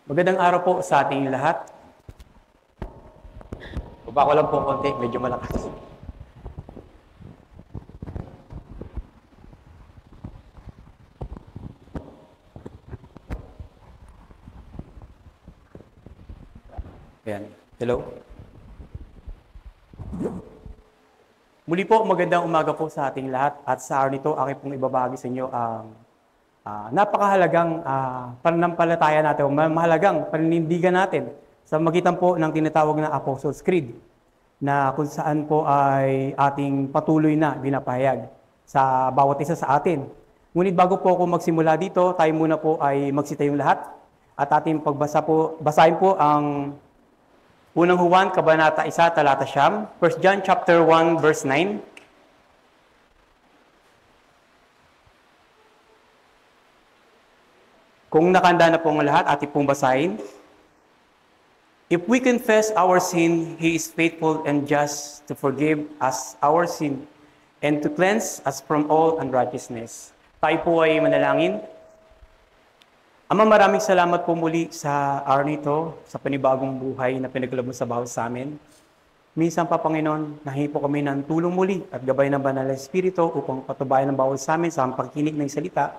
Magandang araw po sa ating lahat. Baba ko lang po konti, medyo malakas. Ayan. Hello. Muli po, magandang umaga po sa ating lahat. At sa araw nito, aking pong ibabahagi sa inyo ang napakahalagang pananampalataya natin, o mahalagang paninindigan natin sa magitan po ng tinatawag na Apostles' Creed, na kung saan po ay ating patuloy na binapahayag sa bawat isa sa atin. Ngunit bago po ako magsimula dito, tayo muna po ay magsitayong lahat at ating basahin po ang Unang Juan, Kabanata 1, Talata 9, 1 John chapter 1, verse 9. Kung nakahanda na po ang lahat, ating pong basahin. If we confess our sin, He is faithful and just to forgive us our sin and to cleanse us from all unrighteousness. Tayo po ay manalangin. Ama, maraming salamat po muli sa araw nito, sa panibagong buhay na pinagkaloob mo sa bawat sa amin. Minsan pa, Panginoon, nahingi po kami ng tulong muli at gabay ng Banal na Espiritu upang patubayan ng bawat sa amin sa pagkikinig ng salita.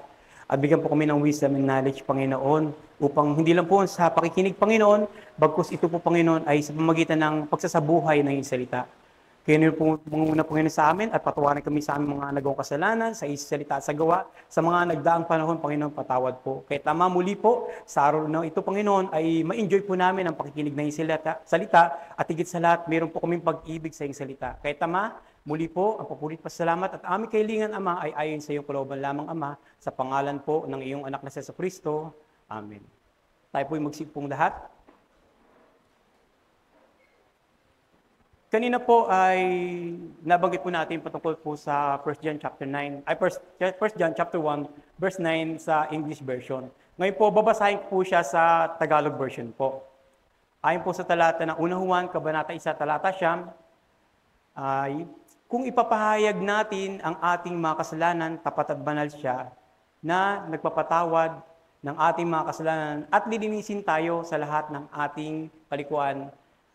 At bigyan po kami ng wisdom and knowledge, Panginoon, upang hindi lang po sa pakikinig, Panginoon, bagkus ito po, Panginoon, ay sa pamamagitan ng pagsasabuhay ng iyong salita. Kaya niyo po muna, Panginoon, sa amin at patawarin kami sa aming mga nagawang kasalanan, sa salita at sa gawa, sa mga nagdaang panahon, Panginoon, patawad po. Kaya tama muli po, sa araw na ito, Panginoon, ay ma-enjoy po namin ang pakikinig ng iyong salita at higit sa lahat, mayroon po kaming pag-ibig sa iyong salita. Kaya tama, muli po, ang papulit pasalamat at aming kailingan, Ama, ay ayon sa iyong kalooban lamang, Ama, sa pangalan po ng iyong anak na Jesu Kristo. Amen. Tayo po'y magsipong lahat. Kanina po ay nabanggit po natin patungkol po sa 1 John chapter 9, 1 John chapter 1, verse 9 sa English version. Ngayon po, babasahin po siya sa Tagalog version po. Ayon po sa talata ng Unang Juan, Kabanata 1, Talata 9, ay kung ipapahayag natin ang ating mga kasalanan, tapat at banal siya, na nagpapatawad ng ating mga kasalanan at lilinisin tayo sa lahat ng ating kalikuan.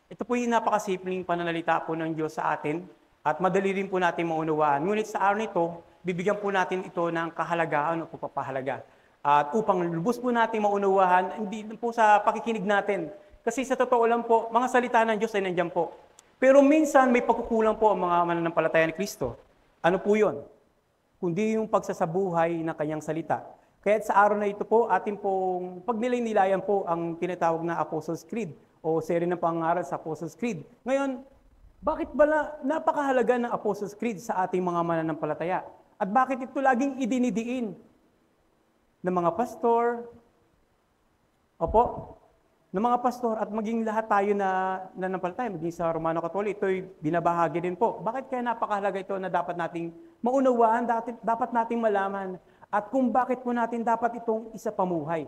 Ito po yung napakasimpleng pananalita po ng Diyos sa atin at madali rin po natin maunawaan. Ngunit sa araw nito, bibigyan po natin ito ng kahalagaan o pagpapahalaga. At upang lubos po natin maunawahan, hindi po sa pakikinig natin. Kasi sa totoo lang po, mga salita ng Diyos ay nandiyan po. Pero minsan may pagkukulang po ang mga mananampalataya ni Kristo. Ano po yun? Kundi yung pagsasabuhay ng kanyang salita. Kaya sa araw na ito po, atin pong pagnilay-nilayan po ang tinatawag na Apostles' Creed o seri ng pangaral sa Apostles' Creed. Ngayon, bakit ba napakahalaga ng Apostles' Creed sa ating mga mananampalataya? At bakit ito laging idinidiin ng mga pastor, ng mga pastor at maging lahat tayo na nananampalataya, maging sa Romano Katolik, ito'y binabahagi din po. Bakit kaya napakahalaga ito na dapat nating maunawaan, dapat nating malaman, at kung bakit po natin dapat itong isa pamuhay?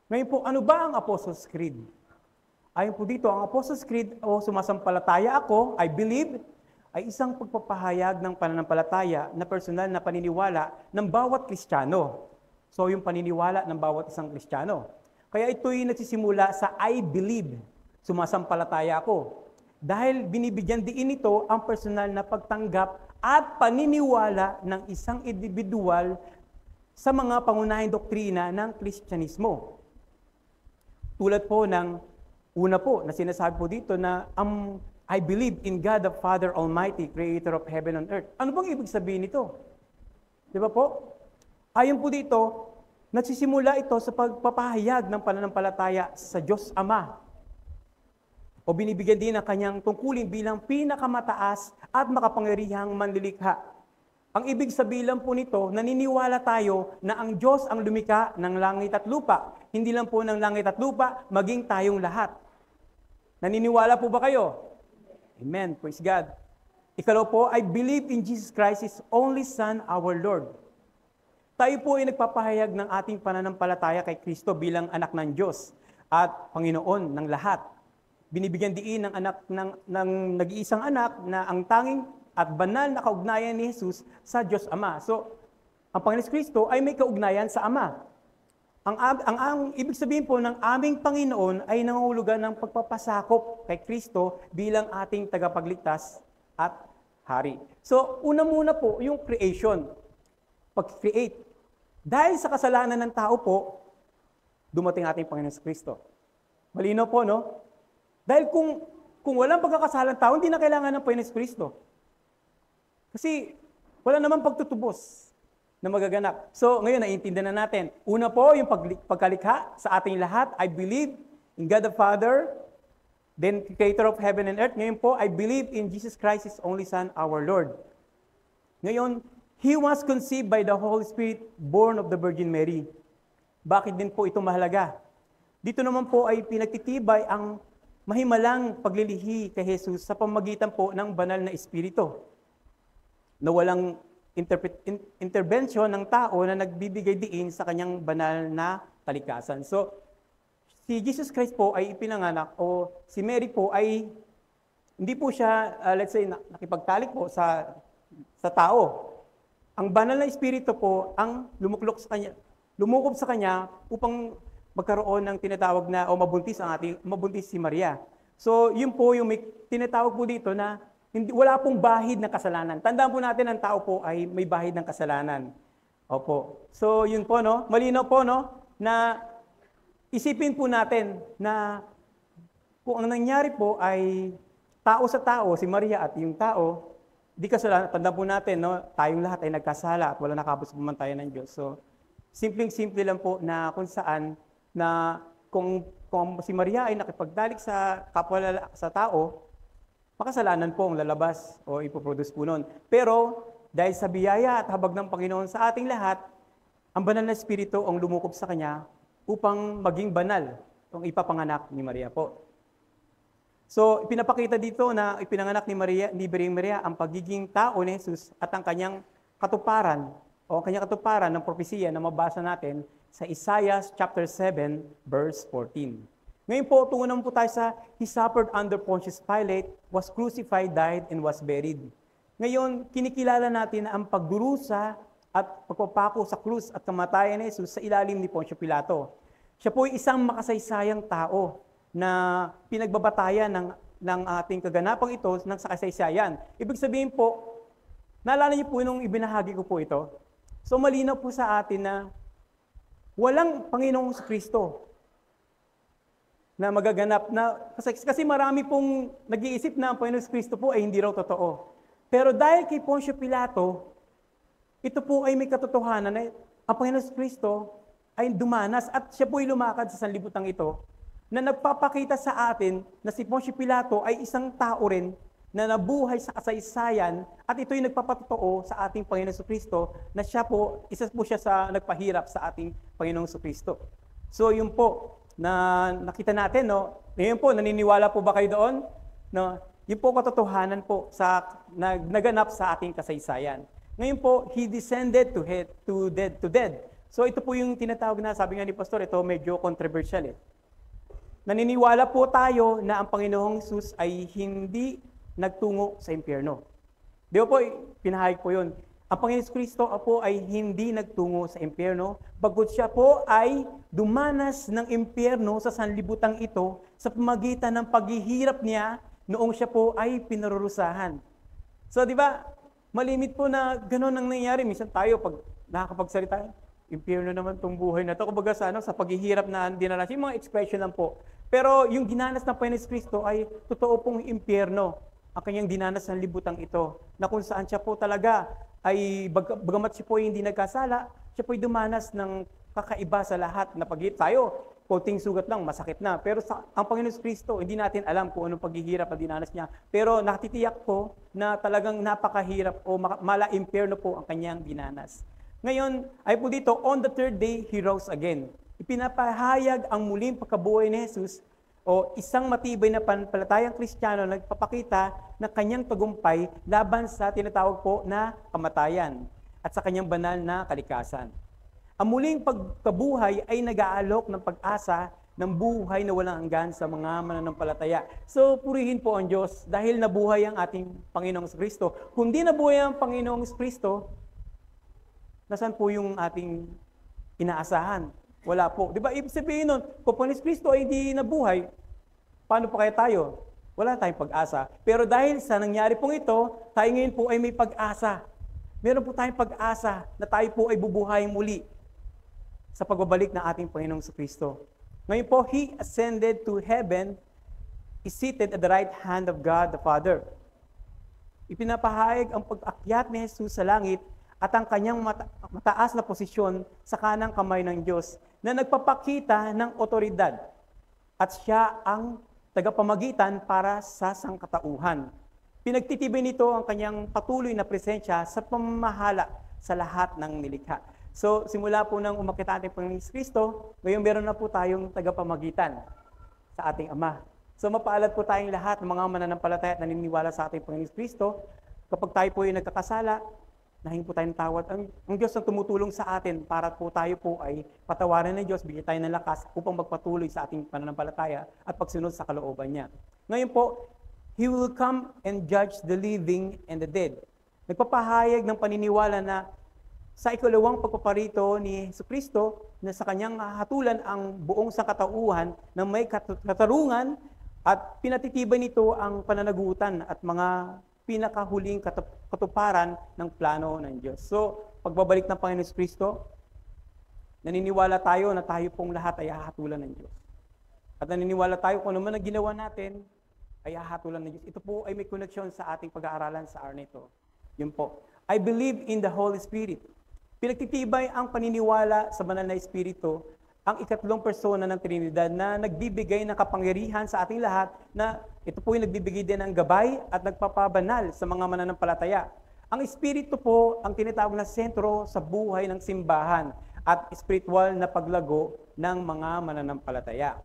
Ngayon po, ano ba ang Apostles' Creed? Ayon po dito, ang Apostles' Creed o sumasampalataya ako, I believe, ay isang pagpapahayag ng pananampalataya na personal na paniniwala ng bawat Kristiyano. So, yung paniniwala ng bawat isang Kristiyano. Kaya ito'y nagsisimula sa I believe, sumasampalataya ako. Dahil binibigyan din ito ang personal na pagtanggap at paniniwala ng isang individual sa mga pangunahing doktrina ng Kristyanismo. Tulad po ng una po na sinasabi po dito na I believe in God the Father Almighty, Creator of heaven and earth. Ano bang ibig sabihin nito? Di ba po? Ayon po dito, nagsisimula ito sa pagpapahayag ng pananampalataya sa Diyos Ama. O binibigyan din ng kanyang tungkulin bilang pinakamataas at makapangyarihang manlilikha. Ang ibig sabihin lang po nito, naniniwala tayo na ang Diyos ang lumikha ng langit at lupa. Hindi lang po ng langit at lupa, maging tayong lahat. Naniniwala po ba kayo? Amen. Praise God. Ikalaw po, I believe in Jesus Christ, His only Son, our Lord. Tayo po ay nagpapahayag ng ating pananampalataya kay Kristo bilang anak ng Diyos at Panginoon ng lahat. Binibigyan diin ng anak ng nag-iisang anak na ang tanging at banal na kaugnayan ni Jesus sa Diyos Ama. So, ang Panginoon Kristo ay may kaugnayan sa Ama. ang ibig sabihin po ng aming Panginoon ay nangungulugan ng pagpapasakop kay Kristo bilang ating tagapagligtas at hari. So, una muna po yung creation, pag-create. Dahil sa kasalanan ng tao po, dumating ating Panginoon sa Kristo. Malino po, no? Dahil kung walang pagkakasalan ng tao, hindi na kailangan ng Panginoon sa Kristo. Kasi wala namang pagtutubos na magaganap. So, ngayon, naiintindihan na natin. Una po, yung pagkalikha sa ating lahat. I believe in God the Father, then Creator of heaven and earth. Ngayon po, I believe in Jesus Christ, His only Son, our Lord. Ngayon, He was conceived by the Holy Spirit, born of the Virgin Mary. Bakit din po ito mahalaga? Dito naman po ay pinagtitibay ang mahimalang paglilihi kay Jesus sa pamamagitan po ng banal na Espiritu na walang intervention ng tao na nagbibigay diin sa kanyang banal na kalikasan. So, si Jesus Christ po ay ipinanganak o si Mary po ay hindi po siya, let's say, nakipagtalik po sa tao. Ang banal na Espiritu po ang lumukob sa kanya upang magkaroon ng tinatawag na o mabuntis si Maria. So, yun po yung may tinatawag po dito na wala pong bahid ng kasalanan. Tandaan po natin, ang tao po ay may bahid ng kasalanan. Opo. So, yun po, no? Malinaw po, no? Na isipin po natin na kung ang nangyari po ay tao sa tao, si Maria at yung tao, di kasalanan. Tandaan po natin, no? Tayong lahat ay nagkasala at wala nakabos pumantayan ng Diyos. So, simpleng-simple lang po na kung saan na kung si Maria ay nakipagdalik sa kapwa sa tao, makasalanan po ang lalabas o ipoproduce po nun. Pero dahil sa biyaya at habag ng Panginoon sa ating lahat, ang banal na Espiritu ang lumukob sa Kanya upang maging banal ang ipapanganak ni Maria po. So, ipinapakita dito na ipinanganak ni Birheng Maria ang pagiging tao ni Jesus at ang kanyang katuparan o ang kanyang katuparan ng propesiya na mabasa natin sa Isaiah chapter 7 verse 14. Ngayon po, tungo naman po tayo sa He suffered under Pontius Pilate, was crucified, died, and was buried. Ngayon, kinikilala natin na ang pagdurusa at pagpapako sa krus at kamatayan ni Jesus sa ilalim ni Poncio Pilato. Siya po ay isang makasaysayang tao na pinagbabatayan ng ating kaganapang ito ng sa kasaysayan. Ibig sabihin po, naalala niyo po nung ibinahagi ko po ito? So malinaw po sa atin na walang Panginoong Kristo na magaganap na kasi marami pong nag-iisip na ang Panginoong Kristo po ay hindi raw totoo. Pero dahil kay Poncio Pilato, ito po ay may katotohanan na ang Panginoong Kristo ay dumanas at siya po ay lumakad sa sanlibutan ito na nagpapakita sa atin na si Poncio Pilato ay isang tao rin na nabuhay sa kasaysayan at ito ay nagpapatotoo sa ating Panginoong Kristo na siya po, isa po siya sa nagpahirap sa ating Panginoong Kristo. So yun po, na nakita natin, no? Ngayon po, naniniwala po ba kayo doon? No? Yun po katotohanan po sa naganap sa ating kasaysayan. Ngayon po, He descended to dead. So ito po yung tinatawag na, sabi nga ni Pastor, ito medyo controversial. Naniniwala po tayo na ang Panginoong Jesus ay hindi nagtungo sa impyerno. Di ba po, pinahayag po yun. Ang Panginoong Kristo po ay hindi nagtungo sa impyerno, bagot siya po ay dumanas ng impyerno sa sanlibutan ito sa pamagitan ng paghihirap niya noong siya po ay pinarurusahan. So, di ba, malimit po na gano'n ang nangyayari. Minsan tayo, pag nakakapagsalita, impyerno naman itong buhay na ito. Kumbaga sa paghihirap na dinanas, yung mga expression lang po. Pero yung dinanas ng Panginoong Kristo ay totoo pong impyerno ang kanyang dinanas ng libutang ito, na kung saan siya po talaga ay bagamat siya po hindi nagkasala, siya po ay dumanas ng kakaiba sa lahat na tayo, konting sugat lang, masakit na. Pero ang Panginoon Kristo, hindi natin alam kung anong paghihirap na dinanas niya. Pero nakatitiyak po na talagang napakahirap o mala-impyerno po ang kanyang dinanas. Ngayon, ay po dito, on the third day, He rose again. Ipinapahayag ang muling pagkabuhay ni Jesus o isang matibay na pananampalatayang Kristiyano na nagpapakita na kanyang tagumpay laban sa tinatawag po na kamatayan at sa kanyang banal na kalikasan. Ang muling pagkabuhay ay nag-aalok ng pag-asa ng buhay na walang hanggan sa mga mananampalataya. So, purihin po ang Diyos dahil nabuhay ang ating Panginoong Kristo. Kung di nabuhay ang Panginoong Kristo, nasaan po yung ating inaasahan? Wala po. Di ba? Ibig sabihin nun, kung si Kristo ay hindi nabuhay, paano pa kaya tayo? Wala tayong pag-asa. Pero dahil sa nangyari pong ito, tayo ngayon po ay may pag-asa. Meron po tayong pag-asa na tayo po ay bubuhayin muli sa pagbabalik ng ating Panginoong Kristo. Ngayon po, He ascended to heaven, is seated at the right hand of God the Father. Ipinapahayag ang pag-akyat ni Jesus sa langit at ang kanyang mataas na posisyon sa kanang kamay ng Diyos na nagpapakita ng otoridad at siya ang tagapamagitan para sa sangkatauhan. Pinagtitibay nito ang kanyang patuloy na presensya sa pamamahala sa lahat ng nilikha. So, simula po nang umakyat ang ating Panginoong Kristo, ngayon meron na po tayong tagapamagitan sa ating Ama. So, mapaalad po tayong lahat ng mga mananampalataya at naniniwala sa ating Panginoong Kristo. Kapag tayo po ay nagkakasala, nahingi po tayong tawad. Ang Diyos ang tumutulong sa atin para po tayo po ay patawarin ng Diyos, bigyan tayo ng lakas upang magpatuloy sa ating pananampalataya at pagsunod sa kalooban niya. Ngayon po, He will come and judge the living and the dead. Nagpapahayag ng paniniwala na sa ikalawang pagpaparito ni Jesucristo na sa kanyang hatulan ang buong sangkatauhan na may katarungan at pinatitibay nito ang pananagutan at mga pinakahuling katuparan ng plano ng Diyos. So, pagbabalik ng Panginoon Jesucristo, naniniwala tayo na tayo pong lahat ay hahatulan ng Diyos. At naniniwala tayo kung ano man ang ginawa natin, ay hahatulan ng Diyos. Ito po ay may koneksyon sa ating pag-aaralan sa araw nito. Yun po. I believe in the Holy Spirit. Pinagtitibay ang paniniwala sa banal na Espiritu, ang ikatlong persona ng Trinidad na nagbibigay ng kapangyarihan sa ating lahat na ito po ay nagbibigay din ng gabay at nagpapabanal sa mga mananampalataya. Ang Espiritu po ang tinatawag na sentro sa buhay ng simbahan at spiritual na paglago ng mga mananampalataya.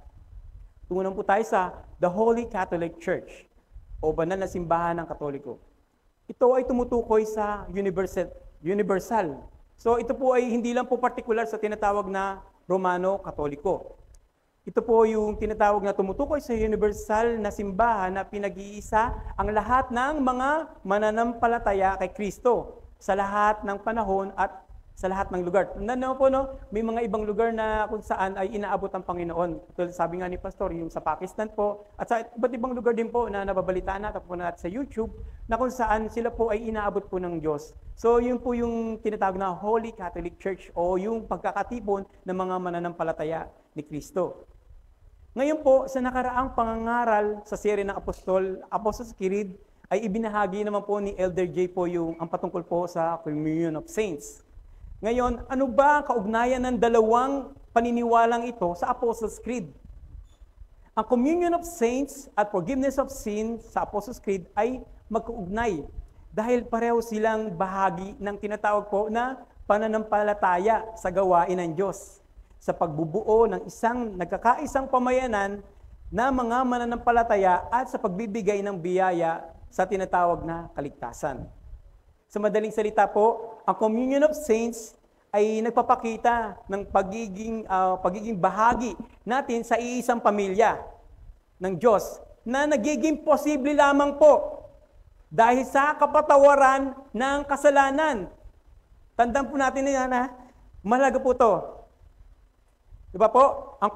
Tungunan po tayo sa The Holy Catholic Church o banal na simbahan ng Katoliko. Ito ay tumutukoy sa universal. So ito po ay hindi lang po particular sa tinatawag na Romano Katoliko. Ito po yung tinatawag na tumutukoy sa universal na simbahan na pinag-iisa ang lahat ng mga mananampalataya kay Kristo sa lahat ng panahon at sa lahat ng lugar. Nandun po, no? May mga ibang lugar na kung saan ay inaabot ang Panginoon. Sabi nga ni Pastor, yung sa Pakistan po, at sa iba't ibang lugar din po na nababalitaan natin po natin sa YouTube, na kung saan sila po ay inaabot po ng Diyos. So, yun po yung tinatawag na Holy Catholic Church o yung pagkakatipon ng mga mananampalataya ni Kristo. Ngayon po, sa nakaraang pangangaral sa serye ng Apostles' Creed, ay ibinahagi naman po ni Elder J po yung ang patungkol po sa Communion of Saints. Ngayon, ano ba ang kaugnayan ng dalawang paniniwalang ito sa Apostles' Creed? Ang Communion of Saints at Forgiveness of Sin sa Apostles' Creed ay magkaugnay dahil pareho silang bahagi ng tinatawag po na pananampalataya sa gawain ng Diyos sa pagbubuo ng isang nagkakaisang pamayanan na mga mananampalataya at sa pagbibigay ng biyaya sa tinatawag na kaligtasan. Sa madaling salita po, ang Communion of Saints ay nagpapakita ng pagiging bahagi natin sa iisang pamilya ng Diyos na nagiging posible lamang po dahil sa kapatawaran ng kasalanan. Tandaan po natin yan, ha? Mahalaga po to. Diba po? Ang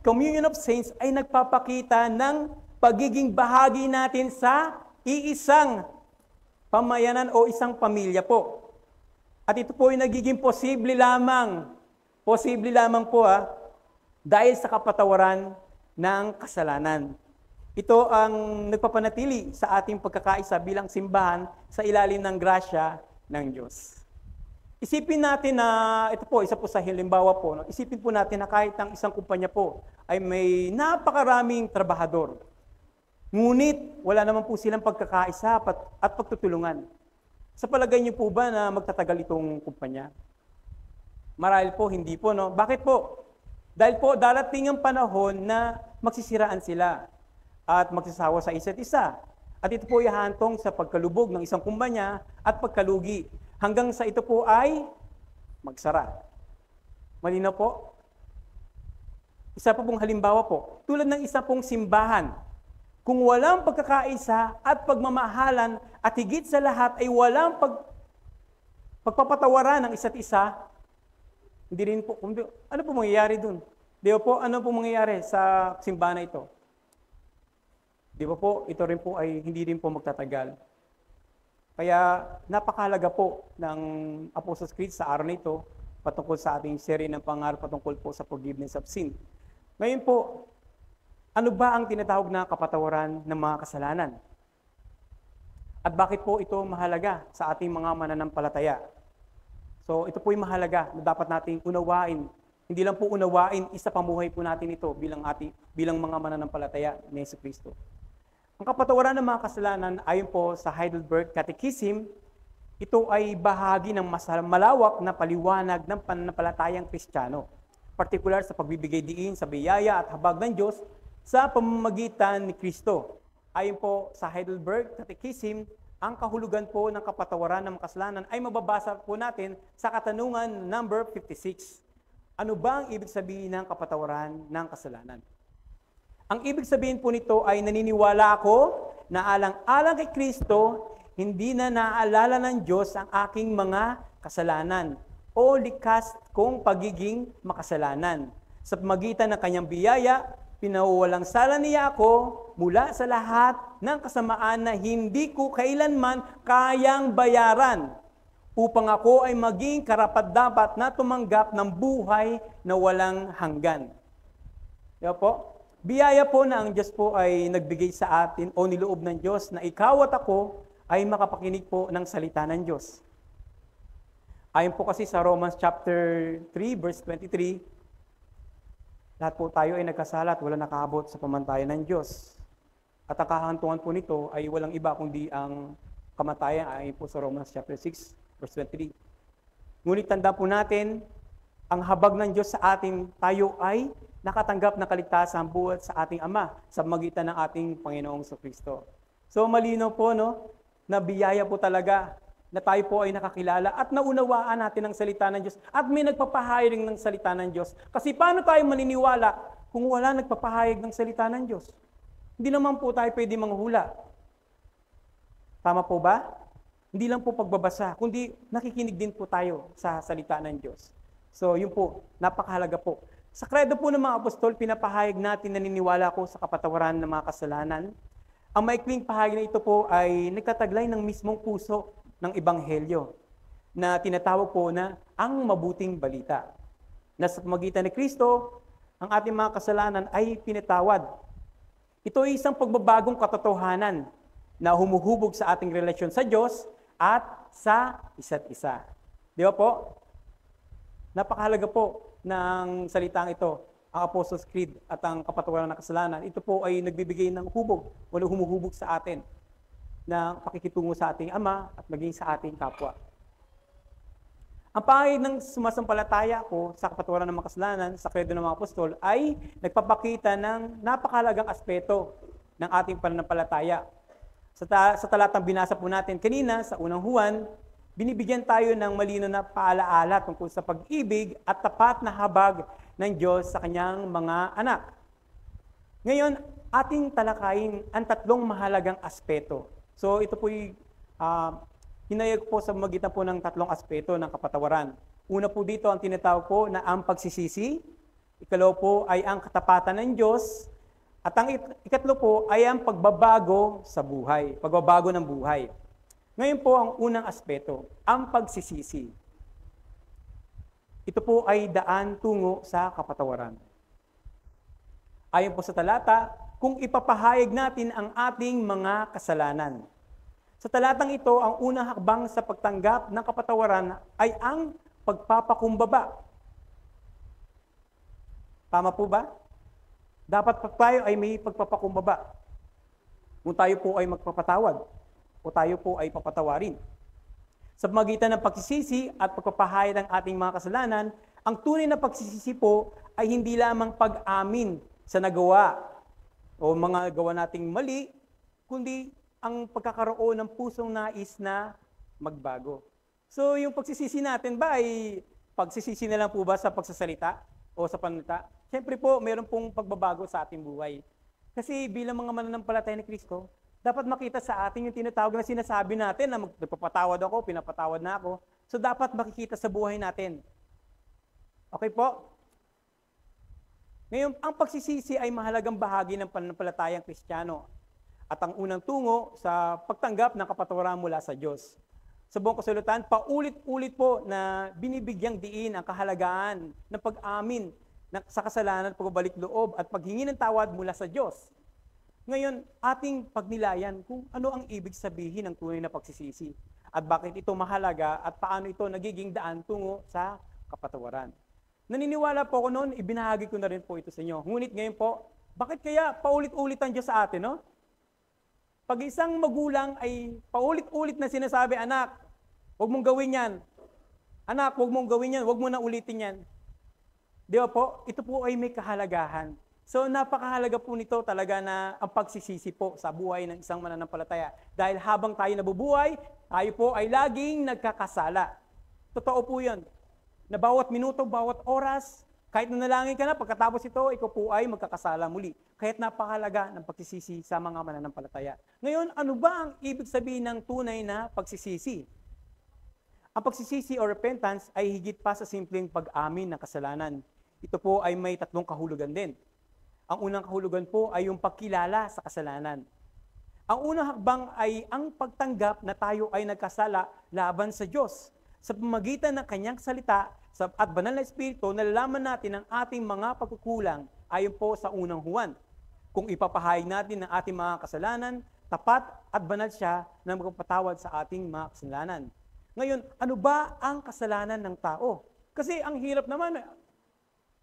Communion of Saints ay nagpapakita ng pagiging bahagi natin sa iisang pamayanan o isang pamilya po. At ito po ay nagiging posible lamang po dahil sa kapatawaran ng kasalanan. Ito ang nagpapanatili sa ating pagkakaisa bilang simbahan sa ilalim ng grasya ng Diyos. Isipin natin na, ito po, isa po sa halimbawa po, no? Isipin po natin na kahit ang isang kumpanya po ay may napakaraming trabahador. Ngunit, wala naman po silang pagkakaisa at pagtutulungan. Sa palagay niyo po ba na magtatagal itong kumpanya? Marahil po, hindi po, no? Bakit po? Dahil po, darating ang panahon na magsisiraan sila at magsasawa sa isa't isa. At ito po ay hahantong sa pagkalubog ng isang kumpanya at pagkalugi. Hanggang sa ito po ay magsara. Malinaw po? Isa pa pong halimbawa po, tulad ng isa pong simbahan, kung walang pagkakaisa at pagmamahalan at higit sa lahat ay walang pagpapatawaran ng isa't isa, Hindi rin po, ano po mangyayari dun? Di ba po, ano po mangyayari sa simbahan na ito? Di ba po, ito rin po ay hindi rin po magtatagal. Kaya napakahalaga po ng Apostles' Creed sa araw na ito patungkol sa ating serie ng pangaral patungkol po sa forgiveness of sin. Ngayon po, ano ba ang tinatawag na kapatawaran ng mga kasalanan? At bakit po ito mahalaga sa ating mga mananampalataya? So ito po yung mahalaga na dapat nating unawain. Hindi lang po unawain, isa pamuhay po natin ito bilang mga mananampalataya ni Jesucristo. Ang kapatawaran ng mga kasalanan ayon po sa Heidelberg Catechism, ito ay bahagi ng mas malawak na paliwanag ng pananampalatayang Kristiyano, partikular sa pagbibigay diin sa biyaya at habag ng Diyos sa pamamagitan ni Kristo. Ayon po sa Heidelberg Catechism, ang kahulugan po ng kapatawaran ng kasalanan ay mababasa po natin sa katanungan number 56. Ano ba ang ibig sabihin ng kapatawaran ng kasalanan? Ang ibig sabihin po nito ay naniniwala ako na alang-alang kay Kristo, hindi na naaalala ng Diyos ang aking mga kasalanan o likas kong pagiging makasalanan. Sa pamagitan ng kanyang biyaya, pinawawalang sala niya ako mula sa lahat ng kasamaan na hindi ko kailanman kayang bayaran upang ako ay maging karapat-dapat na tumanggap ng buhay na walang hanggan. Diba po? Biyaya po na ang Diyos po ay nagbigay sa atin o niloob ng Diyos na ikaw at ako ay makapakinig po ng salita ng Diyos. Ayon po kasi sa Romans chapter 3 verse 23, lahat po tayo ay nagkasala at wala nakaabot sa pamantayan ng Diyos. At ang kahantungan po nito ay walang iba kundi ang kamatayan ayon po sa Romans chapter 6 verse 23. Ngunit tanda po natin, ang habag ng Diyos sa atin, tayo ay nakatanggap ng kaligtasan buhat sa ating Ama sa magitan ng ating Panginoong Jesucristo. So malinaw po na biyaya po talaga na tayo po ay nakakilala at naunawaan natin ang salita ng Diyos at may nagpapahayag ng salita ng Diyos. Kasi paano tayo maniniwala kung wala nagpapahayag ng salita ng Diyos? Hindi naman po tayo pwede manghula. Tama po ba? Hindi lang po pagbabasa, kundi nakikinig din po tayo sa salita ng Diyos. So yun po, napakahalaga po. Sa kredo po ng mga apostol, pinapahayag natin na naniniwala ko sa kapatawaran ng mga kasalanan. Ang maikling pahayag na ito po ay nagtataglay ng mismong puso ng Ebanghelyo na tinatawag po na ang mabuting balita. Na sa pamagitan ni Kristo, ang ating mga kasalanan ay pinatawad. Ito ay isang pagbabagong katotohanan na humuhubog sa ating relasyon sa Diyos at sa isa't isa. Di ba po? Napakahalaga po ng salitang ito, ang Apostles' Creed at ang kapatawaran ng kasalanan. Ito po ay nagbibigay ng hubog o humuhubog sa atin na pakikitungo sa ating Ama at maging sa ating kapwa. Ang pangit ng sumasampalataya ko sa kapatawaran ng mga kasalanan sa kredo ng mga apostol ay nagpapakita ng napakahalagang aspeto ng ating pananampalataya. Sa talatang binasa po natin kanina sa unang Juan, binibigyan tayo ng malino na paalaala tungkol sa pag-ibig at tapat na habag ng Diyos sa kanyang mga anak. Ngayon, ating talakayin ang tatlong mahalagang aspeto. So ito po'y hinayag po sa magitan po ng tatlong aspeto ng kapatawaran. Una po dito ang tinatawag po na ang pagsisisi. Ikalawa po ay ang katapatan ng Diyos. At ang ikatlo po ay ang pagbabago sa buhay, pagbabago ng buhay. Ngayon po ang unang aspeto, ang pagsisisi. Ito po ay daan tungo sa kapatawaran. Ayon po sa talata, kung ipapahayag natin ang ating mga kasalanan. Sa talatang ito, ang unang hakbang sa pagtanggap ng kapatawaran ay ang pagpapakumbaba. Tama po ba? Dapat tayo ay may pagpapakumbaba. Kung tayo po ay magpapatawad o tayo po ay papatawarin. Sa pamagitan ng pagsisisi at pagpapahayag ng ating mga kasalanan, ang tunay na pagsisisi po ay hindi lamang pag-amin sa nagawa o mga gawa nating mali, kundi ang pagkakaroon ng pusong nais na magbago. So yung pagsisisi natin ba ay pagsisisi na lang po ba sa pagsasalita o sa pananalita? Siyempre po, meron pong pagbabago sa ating buhay. Kasi bilang mga mananampalataya ni Kristo, dapat makita sa atin yung tinatawag na sinasabi natin na nagpapatawad ako, pinapatawad na ako. So dapat makikita sa buhay natin. Okay po? Ngayon, ang pagsisisi ay mahalagang bahagi ng pananampalatayang Kristiyano at ang unang tungo sa pagtanggap ng kapatawaran mula sa Diyos. Sa buong kasulatan, paulit-ulit po na binibigyang diin ang kahalagaan ng pag-amin sa kasalanan, pagbabalik loob at paghingi ng tawad mula sa Diyos. Ngayon, ating pagnilayan kung ano ang ibig sabihin ng tunay na pagsisisi at bakit ito mahalaga at paano ito nagiging daan tungo sa kapatawaran. Naniniwala po ako noon, ibinahagi ko na rin po ito sa inyo. Ngunit ngayon po, bakit kaya paulit-ulit ang Diyos sa atin, no? Pag isang magulang ay paulit-ulit na sinasabi, anak, huwag mong gawin yan. Anak, huwag mong gawin yan, huwag mo na ulitin yan. Di ba po? Ito po ay may kahalagahan. So napakahalaga po nito talaga na ang pagsisisi po sa buhay ng isang mananampalataya. Dahil habang tayo nabubuhay, tayo po ay laging nagkakasala. Totoo po yun. Na bawat minuto, bawat oras, kahit nanalangin ka na, pagkatapos ito, ikaw po ay magkakasala muli. Kaya't napakahalaga ng pagsisisi sa mga mananampalataya. Ngayon, ano ba ang ibig sabihin ng tunay na pagsisisi? Ang pagsisisi o repentance ay higit pa sa simpleng pag-amin ng kasalanan. Ito po ay may tatlong kahulugan din. Ang unang kahulugan po ay yung pagkilala sa kasalanan. Ang unang hakbang ay ang pagtanggap na tayo ay nagkasala laban sa Diyos. Sa pamagitan ng kanyang salita at banal na espiritu, nalalaman natin ang ating mga pagkukulang ayon po sa unang Juan. Kung ipapahayag natin ang ating mga kasalanan, tapat at banal siya na magpapatawad sa ating mga kasalanan. Ngayon, ano ba ang kasalanan ng tao? Kasi ang hirap naman,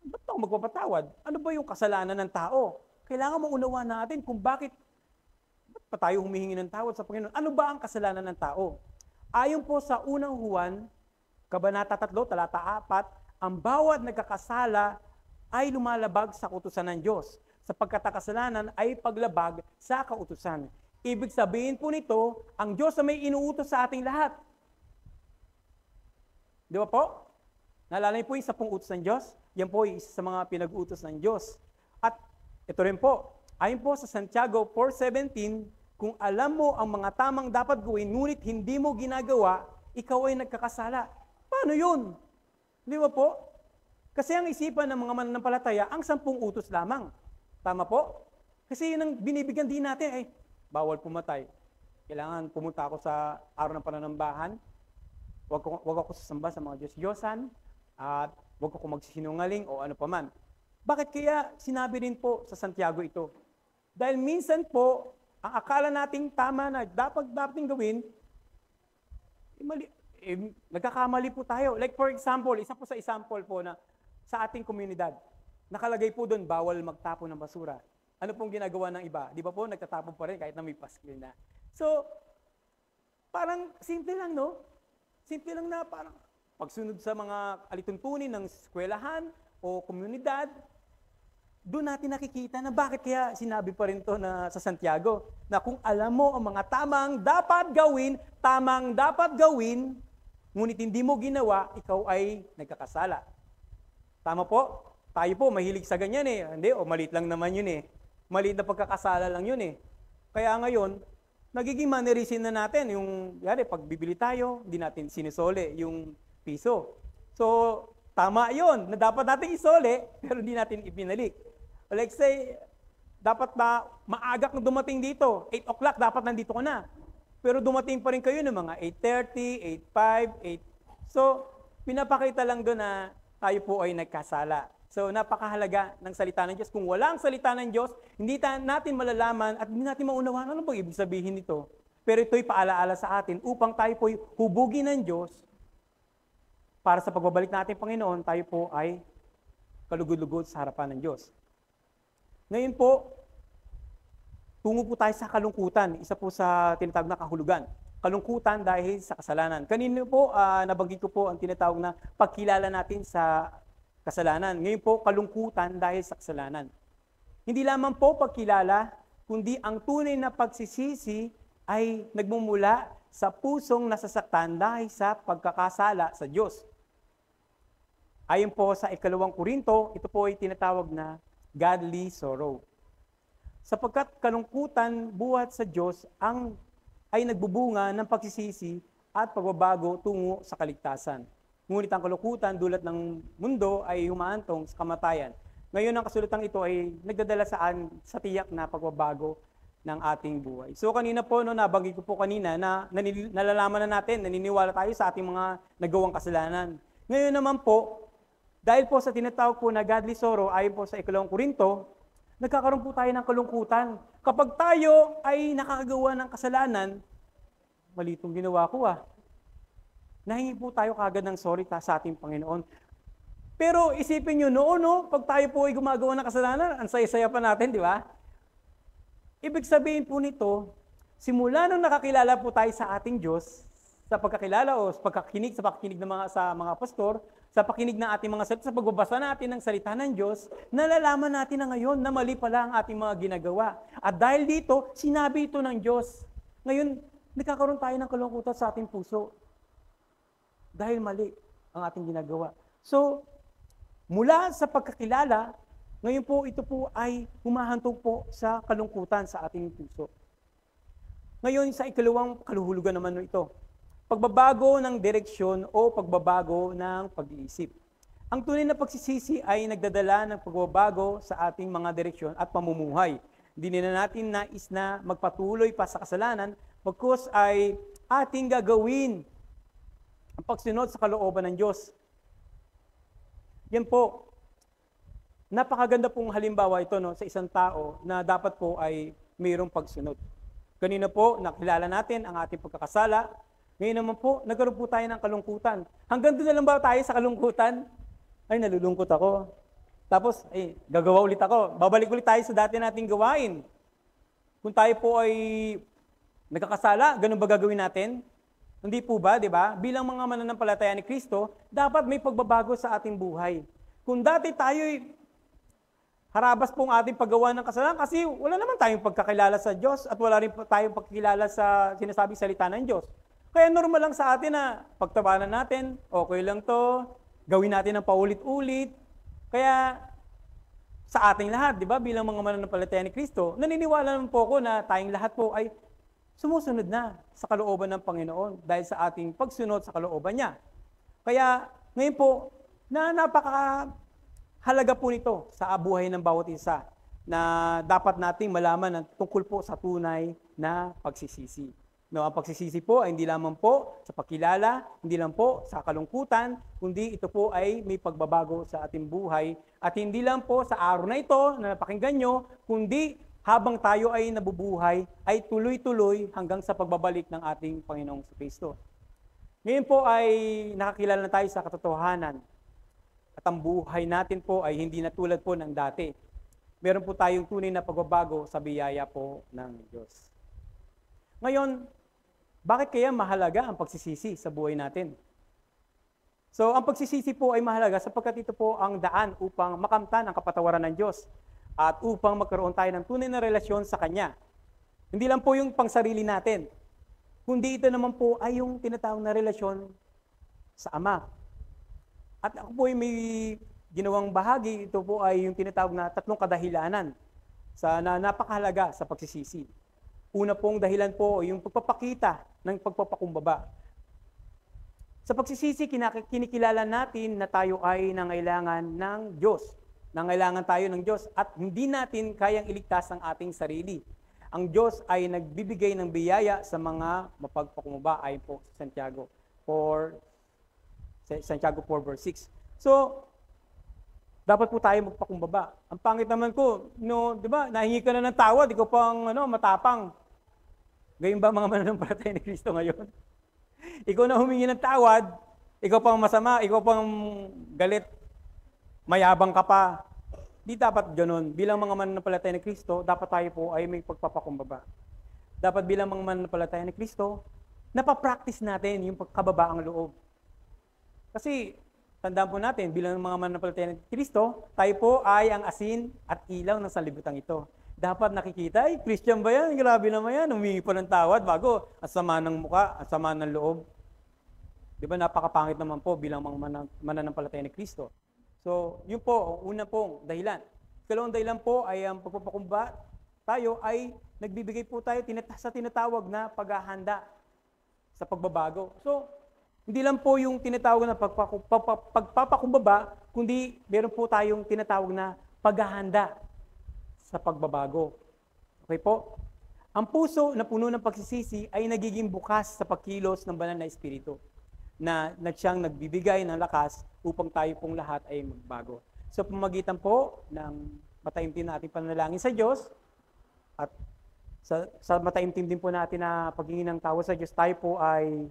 ba't ako magpapatawad? Ano ba yung kasalanan ng tao? Kailangan maunawaan natin kung ba't pa tayo humihingi ng tawad sa Panginoon. Ano ba ang kasalanan ng tao? Ayon po sa unang Juan, Kabanata 3, talata 4, ang bawat nagkakasala ay lumalabag sa kautusan ng Diyos, sapagkat ang kasalanan ay paglabag sa kautusan. Ibig sabihin po nito, ang Diyos na may inuutos sa ating lahat. Di ba po? Naalala niyo po yung 10 utos ng Diyos? Yan po yung isa sa mga pinag-utos ng Diyos. At ito rin po, ayon po sa Santiago 4:17, kung alam mo ang mga tamang dapat gawin, ngunit hindi mo ginagawa, ikaw ay nagkakasala. Paano yun? Di ba po? Kasi ang isipan ng mga mananampalataya, ang 10 utos lamang. Tama po? Kasi yun ang binibigyan din natin, ay bawal pumatay. Kailangan pumunta ako sa araw ng pananambahan, wag ako sasamba sa mga Diyos-Diyosan, at wag ako magsisinungaling o ano paman. Bakit kaya sinabi rin po sa Santiago ito? Dahil minsan po, ang akala nating tama na dapat gawin, nagkakamali po tayo. Like for example, isa po sa example po na sa ating komunidad, nakalagay po doon, bawal magtapon ng basura. Ano pong ginagawa ng iba? Di ba po, nagtatapon pa rin kahit na may paskil na. So, parang simple lang, no? Simple lang na parang pagsunod sa mga alituntunin ng eskwelahan o komunidad, doon natin nakikita na bakit kaya sinabi pa rin to na sa Santiago, na kung alam mo ang mga tamang dapat gawin, ngunit hindi mo ginawa, ikaw ay nagkakasala. Tama po? Tayo po, mahilig sa ganyan eh. Hindi, maliit lang naman yun eh. Maliit na pagkakasala lang yun eh. Kaya ngayon, nagiging mannerism na natin. Yung, yari, pag bibili tayo, hindi natin sinisole yung piso. So, tama yun, na dapat natin isole, pero hindi natin ipinalik. Like say, dapat ba maaga kang dumating dito, 8 o'clock, dapat nandito ka na. Pero dumating pa rin kayo ng mga 8:30, 8:05, 8. So, pinapakita lang doon na tayo po ay nagkasala. So, napakahalaga ng salita ng Diyos. Kung wala ang salita ng Diyos, hindi natin malalaman at hindi natin maunawaan ano bang ibig sabihin nito. Pero ito'y paalaala sa atin upang tayo po'y hubugin ng Diyos para sa pagbabalik natin, Panginoon, tayo po ay kalugod-lugod sa harapan ng Diyos. Ngayon po, tungo po tayo sa kalungkutan. Isa po sa tinatawag na kahulugan. Kalungkutan dahil sa kasalanan. Kanino po, nabanggit ko po ang tinatawag na pagkilala natin sa kasalanan. Ngayon po, kalungkutan dahil sa kasalanan. Hindi lamang po pagkilala, kundi ang tunay na pagsisisi ay nagmumula sa pusong nasasaktan dahil sa pagkakasala sa Diyos. Ayon po sa 2 Korinto, ito po ay tinatawag na godly sorrow. Sapagkat kalungkutan buhat sa Diyos ay nagbubunga ng pagsisisi at pagbabago tungo sa kaligtasan. Ngunit ang kalungkutan dulot ng mundo ay humahantong sa kamatayan. Ngayon ang kasulatan ito ay nagdadala sa tiyak na pagbabago ng ating buhay. So kanina po, nabanggit ko po kanina na nalalaman na natin, naniniwala tayo sa ating mga nagawang kasalanan. Ngayon naman po, dahil po sa tinatawag po na godly sorrow, ayon po sa 2 Korinto, nagkakaroon po tayo ng kalungkutan. Kapag tayo ay nakakagawa ng kasalanan, mali itong ginawa ko nahingi po tayo kagad ng sorry sa ating Panginoon. Pero isipin nyo noon, pag tayo po ay gumagawa ng kasalanan, ang saya-saya pa natin, di ba? Ibig sabihin po nito, simula nung nakakilala po tayo sa ating Diyos, sa pagkakilala o sa pakikinig sa mga pastor, sa pakinig ng ating mga salita, sa pagbabasa natin ng salita ng Diyos, nalalaman natin na ngayon na mali pala ang ating mga ginagawa. At dahil dito, sinabi ito ng Diyos. Ngayon, nagkakaroon tayo ng kalungkutan sa ating puso. Dahil mali ang ating ginagawa. So, mula sa pagkakilala, ngayon po ito po ay humahantong po sa kalungkutan sa ating puso. Ngayon, sa ikalawang kaluhulugan naman ito, pagbabago ng direksyon o pagbabago ng pag-iisip. Ang tunay na pagsisisi ay nagdadala ng pagbabago sa ating mga direksyon at pamumuhay. Hindi na natin nais na magpatuloy pa sa kasalanan, pagkus ay ating gagawin ang pagsunod sa kalooban ng Diyos. Yan po, napakaganda pong halimbawa ito sa isang tao na dapat po ay mayroong pagsunod. Kanina po, nakilala natin ang ating pagkakasala. Ngayon naman po, nagkaroon po tayo ng kalungkutan. Hanggang doon na lang ba tayo sa kalungkutan? Ay, nalulungkot ako. Tapos, gagawa ulit ako. Babalik ulit tayo sa dati nating gawain. Kung tayo po ay nagkakasala, ganun ba gagawin natin? Hindi po ba, di ba? Bilang mga mananampalataya ni Kristo, dapat may pagbabago sa ating buhay. Kung dati tayo'y harabas pong ating paggawa ng kasalanan kasi wala naman tayong pagkakilala sa Diyos at wala rin tayong pagkakilala sa sinasabing salita ng Diyos. Kaya normal lang sa atin na pagtabanan natin, okay lang to, gawin natin ng paulit-ulit. Kaya sa ating lahat, di ba, bilang mga mananampalataya ni Kristo, naniniwala naman po ako na tayong lahat po ay sumusunod na sa kalooban ng Panginoon dahil sa ating pagsunod sa kalooban niya. Kaya ngayon po, napakahalaga po nito sa buhay ng bawat isa na dapat nating malaman tungkol po sa tunay na pagsisisi. Ang pagsisisi po ay hindi lamang po sa pagkilala, hindi lang po sa kalungkutan, kundi ito po ay may pagbabago sa ating buhay at hindi lang po sa araw na ito na napakinggan nyo, kundi habang tayo ay nabubuhay, ay tuloy-tuloy hanggang sa pagbabalik ng ating Panginoong Kristo. Ngayon po ay nakakilala na tayo sa katotohanan. At ang buhay natin po ay hindi na tulad po ng dati. Meron po tayong tunay na pagbabago sa biyaya po ng Diyos. Ngayon, bakit kaya mahalaga ang pagsisisi sa buhay natin? So, ang pagsisisi po ay mahalaga sapagkat ito po ang daan upang makamtan ang kapatawaran ng Diyos at upang magkaroon tayo ng tunay na relasyon sa Kanya. Hindi lang po yung pangsarili natin, kundi ito naman po ay yung tinatawag na relasyon sa Ama. At ako po ay may ginawang bahagi, ito po ay yung tinatawag na 3 kadahilanan na napakahalaga sa pagsisisi. Una pong dahilan po yung pagpapakita ng pagpapakumbaba. Sa pagsisisi, kinikilala natin na tayo ay nangailangan ng Diyos. Nangailangan tayo ng Diyos at hindi natin kayang iligtas ang ating sarili. Ang Diyos ay nagbibigay ng biyaya sa mga mapagpakumbaba ayon po sa Santiago 4 verse 6. So, dapat po tayo magpakumbaba. Ang pangit naman ko, di ba, nahingi ka na ng tawad, ikaw pang matapang. Gayon ba mga mananampalataya ni Kristo ngayon? Ikaw na humingi ng tawad, ikaw pang masama, ikaw pang galit, mayabang ka pa. Di dapat ganoon. Bilang mga mananampalataya ni Kristo, dapat tayo po ay may pagpapakumbaba. Dapat bilang mga mananampalataya ni Kristo, napapractice natin yung pagkababaang loob. Kasi, tandaan po natin, bilang mga mananampalataya ni Kristo, tayo po ay ang asin at ilaw ng sanlibutan ito. Dapat nakikita, Christian ba yan? Grabe naman yan. Humingi pa ng tawad bago ang sama ng muka, ang sama ng loob. Di ba napakapangit naman po bilang mga mananampalataya ni Kristo. So, yun po, una pong dahilan. Ikalawang dahilan po ay ang pagpapakumbaba. Tayo ay nagbibigay po tayo sa tinatawag na paghahanda sa pagbabago. So, Hindi lang po yung tinatawag na pagpapakumbaba, kundi meron po tayong tinatawag na paghahanda sa pagbabago. Okay po? Ang puso na puno ng pagsisisi ay nagiging bukas sa pagkilos ng banal na Espiritu na siyang nagbibigay ng lakas upang tayo pong lahat ay magbago. So pamagitan po ng mataimtim nating panalangin sa Diyos at sa mataimtim din po natin na paghingi ng tawad sa Diyos, tayo po ay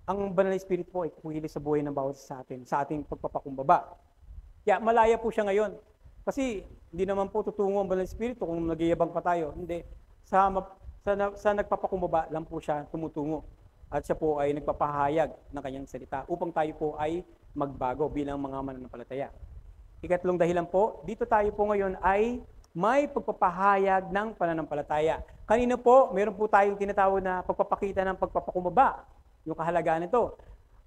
ang banal na Espiritu po ay kumikilos sa buhay ng bawat sa atin, sa ating pagpapakumbaba. Kaya malaya po siya ngayon. Kasi hindi naman po tutungo ang banal na Espiritu kung nagyayabang pa tayo. Hindi. Sa nagpapakumbaba lang po siya tumutungo. At siya po ay nagpapahayag ng kanyang salita upang tayo po ay magbago bilang mga mananampalataya. Ikatlong dahilan po, dito tayo po ngayon ay may pagpapahayag ng pananampalataya. Kanina po, meron po tayong tinatawag na pagpapakita ng pagpapakumbaba. Yung kahalagaan nito.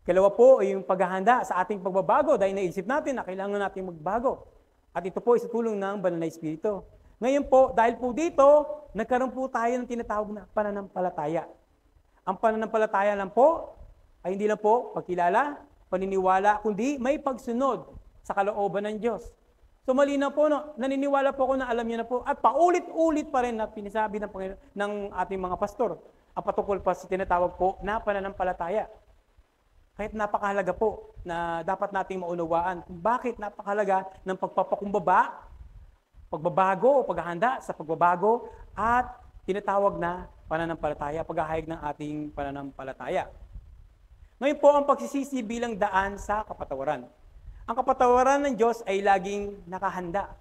Kalawa po ay yung paghahanda sa ating pagbabago dahil naisip natin na kailangan natin magbago. At ito po ay sa tulong ng banal na Espiritu. Ngayon po, dahil po dito, nagkaroon po tayo ng tinatawag na pananampalataya. Ang pananampalataya lang po ay hindi lang po pagkilala, paniniwala, kundi may pagsunod sa kalooban ng Diyos. So malinaw po, no? Naniniwala po ako na alam niyo na po at paulit-ulit pa rin na pinisabi ng ating mga pastor ang patungkol pa sa tinatawag po na pananampalataya. Kahit napakahalaga po na dapat nating maunawaan kung bakit napakahalaga ng pagpapakumbaba, pagbabago o paghahanda sa pagbabago at tinatawag na pananampalataya, paghahayag ng ating pananampalataya. Ngayon po ang pagsisisi bilang daan sa kapatawaran. Ang kapatawaran ng Diyos ay laging nakahanda.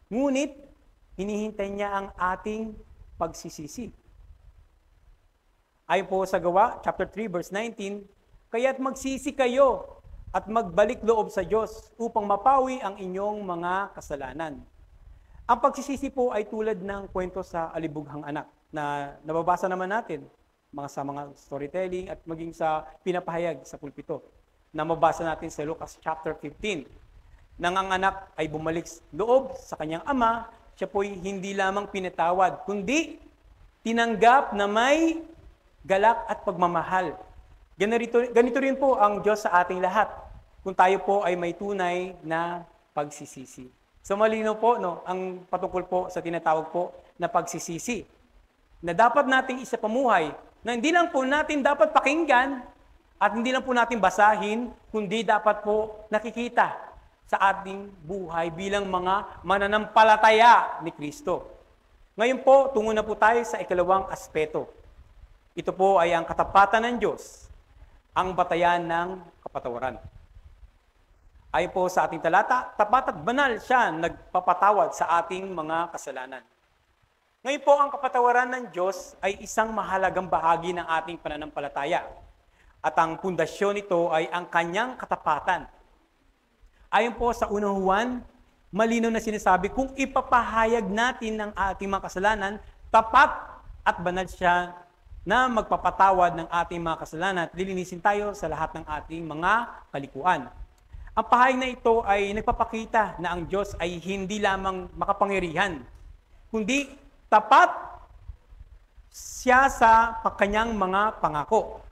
Ngunit, hinihintay niya ang ating pagsisisi. Ayon po sa Gawa, chapter 3, verse 19, kaya't magsisi kayo at magbalik loob sa Diyos upang mapawi ang inyong mga kasalanan. Ang pagsisisi po ay tulad ng kwento sa Alibughang Anak na nababasa naman natin sa mga storytelling at maging sa pinapahayag sa pulpito na mabasa natin sa Lucas chapter 15. Nang ang anak ay bumalik loob sa kanyang ama, siya po'y hindi lamang pinatawad, kundi tinanggap na may galak at pagmamahal. Ganito rin po ang Diyos sa ating lahat kung tayo po ay may tunay na pagsisisi. So malinaw po ang patungkol po sa tinatawag po na pagsisisi. Na dapat nating isapamuhay na hindi lang po natin dapat pakinggan at hindi lang po natin basahin, kundi dapat po nakikita sa ating buhay bilang mga mananampalataya ni Kristo. Ngayon po, tungo na po tayo sa ikalawang aspeto. Ito po ay ang katapatan ng Diyos, ang batayan ng kapatawaran. Ayon po sa ating talata, tapat at banal siya nagpapatawad sa ating mga kasalanan. Ngayon po, ang kapatawaran ng Diyos ay isang mahalagang bahagi ng ating pananampalataya. At ang pundasyon nito ay ang kanyang katapatan. Ayon po sa unang Juan, malinaw na sinasabi, kung ipapahayag natin ng ating mga kasalanan, tapat at banal siya na magpapatawad ng ating mga kasalanan at lilinisin tayo sa lahat ng ating mga kalikuan. Ang pahayag na ito ay nagpapakita na ang Diyos ay hindi lamang makapangyarihan, kundi tapat siya sa kanyang mga pangako.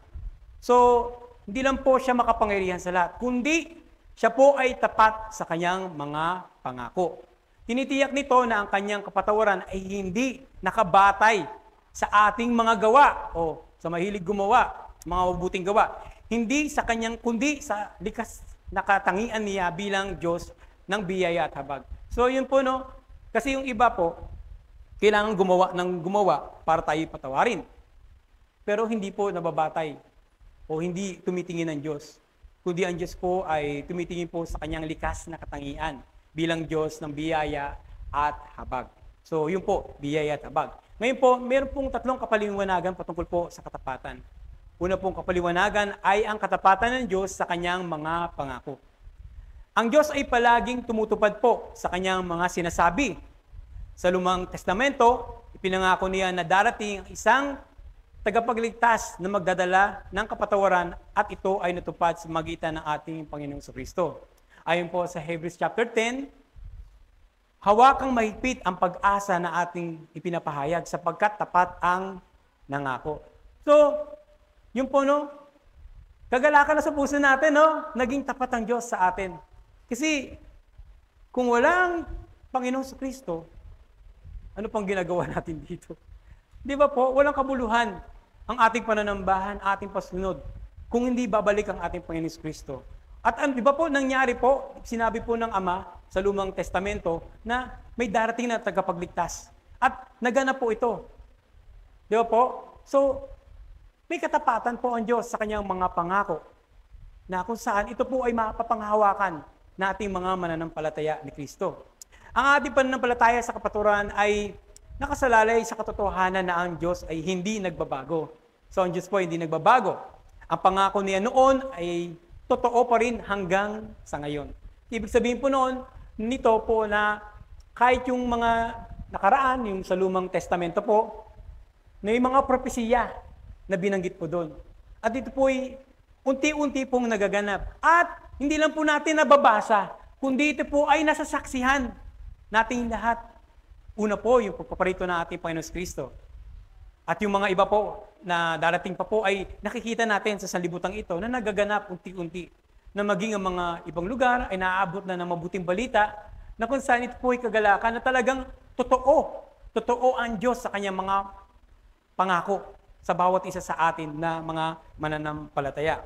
So, hindi lang po siya makapangyarihan sa lahat, kundi siya po ay tapat sa kanyang mga pangako. Tinitiyak nito na ang kanyang kapatawaran ay hindi nakabatay sa ating mga gawa o sa mahilig gumawa, mga mabuting gawa. Hindi sa kanyang, kundi sa likas na katangian niya bilang Diyos ng biyaya at habag. So yun po kasi yung iba po, kailangan gumawa para tayo patawarin. Pero hindi po nababatay o hindi tumitingin ng Diyos. Kundi ang Diyos po ay tumitingin po sa kanyang likas na katangian bilang Diyos ng biyaya at habag. So yun po, biyaya at habag. Ngayon po, meron pong tatlong kapaliwanagan patungkol po sa katapatan. Una pong kapaliwanagan ay ang katapatan ng Diyos sa kanyang mga pangako. Ang Diyos ay palaging tumutupad po sa kanyang mga sinasabi. Sa Lumang Testamento, ipinangako niya na darating ang isang tagapagligtas na magdadala ng kapatawaran at ito ay natupad sa magitan ng ating Panginoong Kristo. Ayon po sa Hebrews chapter 10, hawakang mahigpit ang pag-asa na ating ipinapahayag sapagkat tapat ang nangako. So, yun po Kagalakan na sa puso natin, no? Naging tapat ang Diyos sa atin. Kasi, kung walang Panginoong Kristo, ano pang ginagawa natin dito? Di ba po, walang kabuluhan ang ating pananambahan, ating pasunod, kung hindi babalik ang ating Panginoong Kristo. At di ba po, nangyari po, sinabi po ng Ama sa Lumang Testamento na may darating na tagapagligtas. At naganap po ito. Di ba po? So, may katapatan po ang Diyos sa kanyang mga pangako na kung saan ito po ay mapapanghawakan na ating mga mananampalataya ni Kristo. Ang ating pananampalataya sa kapaturan ay nakasalalay sa katotohanan na ang Diyos ay hindi nagbabago. So ang Diyos po ay hindi nagbabago. Ang pangako niya noon ay totoo pa rin hanggang sa ngayon. Ibig sabihin po noon, nito po na kahit yung mga nakaraan, yung sa Lumang Testamento po, na yung mga propesiya na binanggit po doon. At ito po ay unti-unti pong nagaganap. At hindi lang po natin nababasa, kundi ito po ay nasasaksihan nating lahat. Una po, yung pagpaparito ng ating Panginoon Kristo. At yung mga iba po na darating pa po ay nakikita natin sa sanlibutan ito na nagaganap unti-unti. Na maging ang mga ibang lugar ay naaabot na ng mabuting balita na kung saan ito po ay kagalakan na talagang totoo ang Diyos sa kanyang mga pangako sa bawat isa sa atin na mga mananampalataya.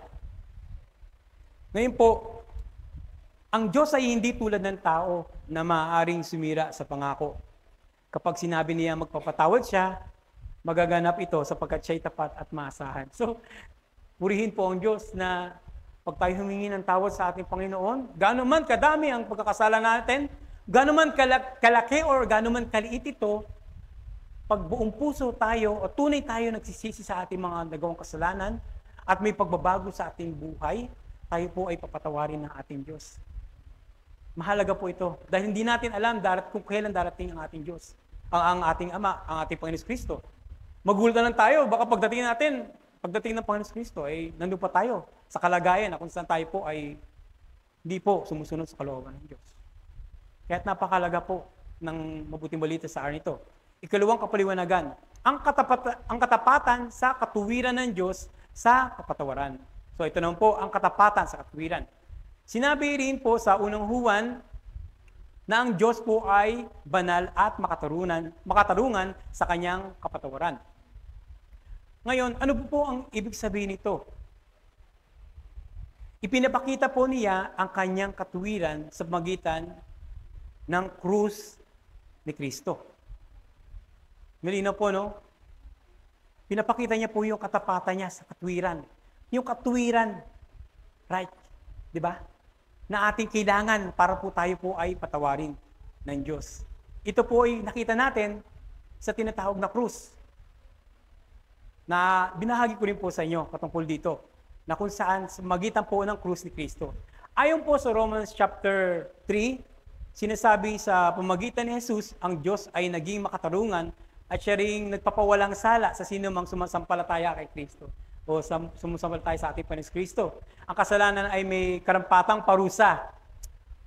Ngayon po, ang Diyos ay hindi tulad ng tao na maaaring sumira sa pangako. Kapag sinabi niya magpapatawad siya, magaganap ito sapagkat siya'y tapat at maasahan. So, purihin po ang Diyos na pag tayo humingi ng tawad sa ating Panginoon, gaano man kadami ang pagkakasala natin, gaano man kalaki or gaano man kaliit ito, pag buong puso tayo o tunay tayo nagsisisi sa ating mga nagawang kasalanan at may pagbabago sa ating buhay, tayo po ay papatawarin ng ating Diyos. Mahalaga po ito dahil hindi natin alam kung kailan darating ang ating Diyos, ang ating Ama, ang ating Panginoon Kristo. Magulutan lang tayo, baka pagdating ng Panginoon Kristo, ay nandun pa tayo sa kalagayan na kung saan tayo po ay hindi po sumusunod sa kalooban ng Diyos. Kaya't napakalaga po ng mabuting balita sa araw nito. Ikalawang kapaliwanagan, ang katapatan sa katuwiran ng Diyos sa kapatawaran. So ito naman po ang katapatan sa katuwiran. Sinabi rin po sa unang Juan na ang Diyos po ay banal at makatarungan sa kanyang kapatawaran. Ngayon, ano po ang ibig sabihin nito? Ipinapakita po niya ang kanyang katuwiran sa pagitan ng krus ni Kristo. Malinaw po, no? Pinapakita niya po yung katapatan niya sa katwiran. Yung katwiran, right? Di ba? Na ating kailangan para po tayo po ay patawarin ng Diyos. Ito po ay nakita natin sa tinatawag na krus. Na binahagi ko rin po sa inyo, patungkol dito, na kung saan sa magitan po ng krus ni Kristo. Ayon po sa Romans chapter 3, sinasabi sa pamagitan ni Jesus, ang Diyos ay naging makatarungan at siya ring nagpapawalang sala sa sino mang sumasampalataya kay Kristo o sumasampalataya sa ating Panginoon Kristo. Ang kasalanan ay may karampatang parusa.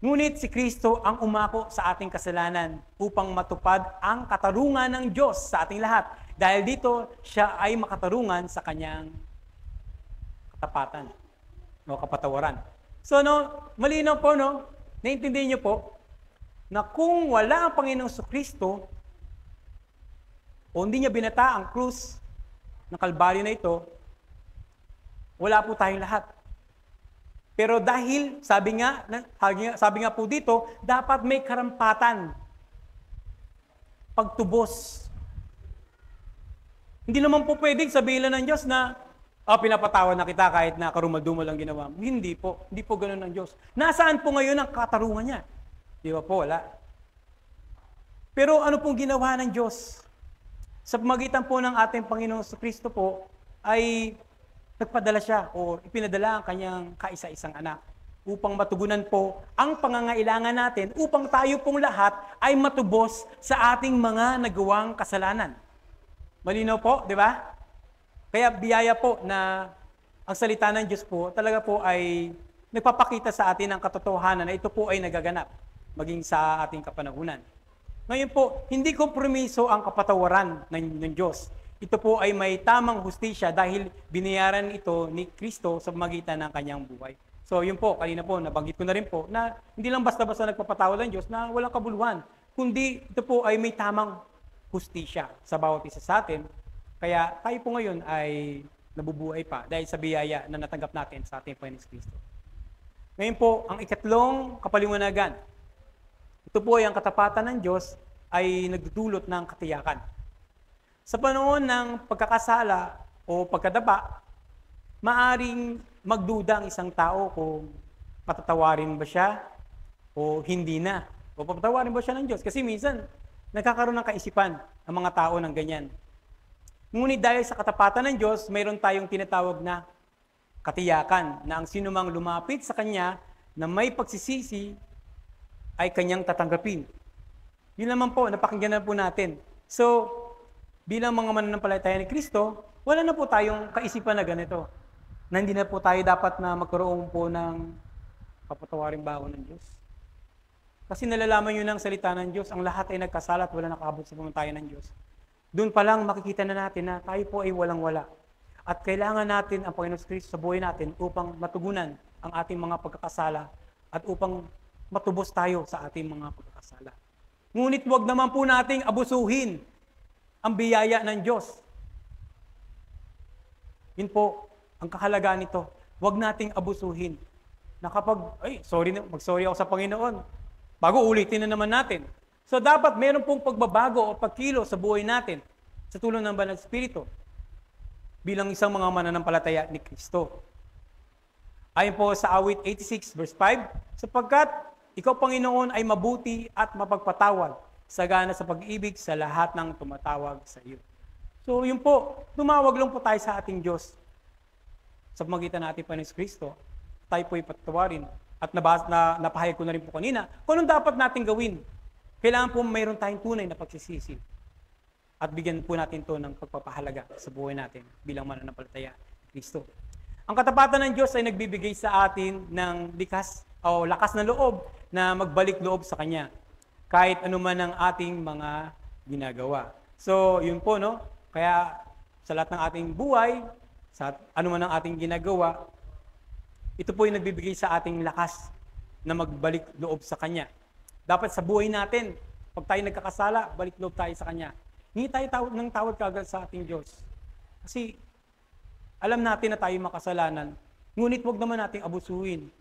Ngunit si Kristo ang umako sa ating kasalanan upang matupad ang katarungan ng Diyos sa ating lahat. Dahil dito, siya ay makatarungan sa kanyang katapatan o kapatawaran. So, malinaw po, naintindihan niyo po, na kung wala ang Panginoong Kristo, o hindi niya binata ang krus ng Kalbaryo na ito, wala po tayong lahat. Pero dahil, sabi nga po dito, dapat may karampatan, pagtubos. Hindi naman po pwedeng sabihin ng Diyos na, pinapatawad na kita kahit na karumal-dumal ang ginawa mo. Hindi po. Hindi po ganoon ng Diyos. Nasaan po ngayon ang katarungan niya? Di ba po? Wala. Pero ano pong ginawa ng Diyos? Sa pamagitan po ng ating Panginoong Kristo po, ay nagpadala siya o ipinadala ang kanyang kaisa-isang anak upang matugunan po ang pangangailangan natin upang tayo pong lahat ay matubos sa ating mga nagawang kasalanan. Malinaw po, di ba? Kaya biyaya po na ang salita ng Diyos po talaga po ay nagpapakita sa atin ang katotohanan na ito po ay nagaganap maging sa ating kapanahunan. Ngayon po, hindi kompromiso ang kapatawaran ng Diyos. ito po ay may tamang hustisya dahil binayaran ito ni Kristo sa magitan ng kanyang buhay. So yun po, kanina po, nabanggit ko na rin po na hindi lang basta-basta nagpapatawad ng Diyos na walang kabuluhan, kundi ito po ay may tamang hustisya sa bawat isa sa atin. Kaya tayo po ngayon ay nabubuhay pa dahil sa biyaya na natanggap natin sa ating Panginoon Kristo. Ngayon po, ang ikatlong kapaliwanagan. Ito po ay ang katapatan ng Diyos ay nagdudulot ng katiyakan. Sa panahon ng pagkakasala o pagkadapa, maaring magduda ang isang tao kung patatawarin ba siya o hindi na. O patatawarin ba siya ng Diyos? Kasi minsan, nagkakaroon ng kaisipan ang mga tao ng ganyan. Ngunit dahil sa katapatan ng Diyos, mayroon tayong tinatawag na katiyakan na ang sinumang lumapit sa Kanya na may pagsisisi ay Kanyang tatanggapin. Yun naman po, napakinggan na po natin. So, bilang mga mananampalataya ni Kristo, wala na po tayong kaisipan na ganito. Na hindi na po tayo dapat na magkaroon po ng papatawaring baon ng Diyos. Kasi nalalaman nyo ng salita ng Diyos, ang lahat ay nagkasala at wala nakabot sa pamantayan ng Diyos. Doon pa lang makikita na natin na tayo po ay walang-wala. At kailangan natin ang Panginoon Kristo sa buhay natin upang matugunan ang ating mga pagkakasala at upang matubos tayo sa ating mga pagkakasala. Ngunit wag naman po nating abusuhin ang biyaya ng Diyos. Yun po ang kahalagaan nito. Wag nating abusuhin. Na kapag, mag-sorry ako sa Panginoon, bago ulitin na naman natin. So dapat meron pong pagbabago o pagkilo sa buhay natin sa tulong ng Banal na Espiritu bilang isang mga mananampalataya ni Kristo. Ayon po sa awit 86 verse 5, sapagkat ikaw Panginoon ay mabuti at mapagpatawad, sagana sa pag-ibig sa lahat ng tumatawag sa iyo. So yun po, tumawag lang po tayo sa ating Diyos sa pamagitan natin pa ni Kristo. Tayo po ipatawarin at napahayag ko na rin po kanina kung anong dapat natin gawin. Kailangan po mayroon tayong tunay na pagsisisi. At bigyan po natin to ng pagpapahalaga sa buhay natin bilang mananampalataya ni Kristo. Ang katapatan ng Diyos ay nagbibigay sa atin ng lakas na loob na magbalik loob sa Kanya. Kahit anuman ang ating mga ginagawa. So, yun po, no? Kaya sa lahat ng ating buhay, sa anuman ang ating ginagawa, ito po yung nagbibigay sa ating lakas na magbalik loob sa Kanya. Dapat sa buhay natin, pag tayo nagkakasala, balik loob tayo sa Kanya. Hindi tayo ng tawad kaagad sa ating Diyos. Kasi alam natin na tayo makasalanan, ngunit wag naman nating abusuhin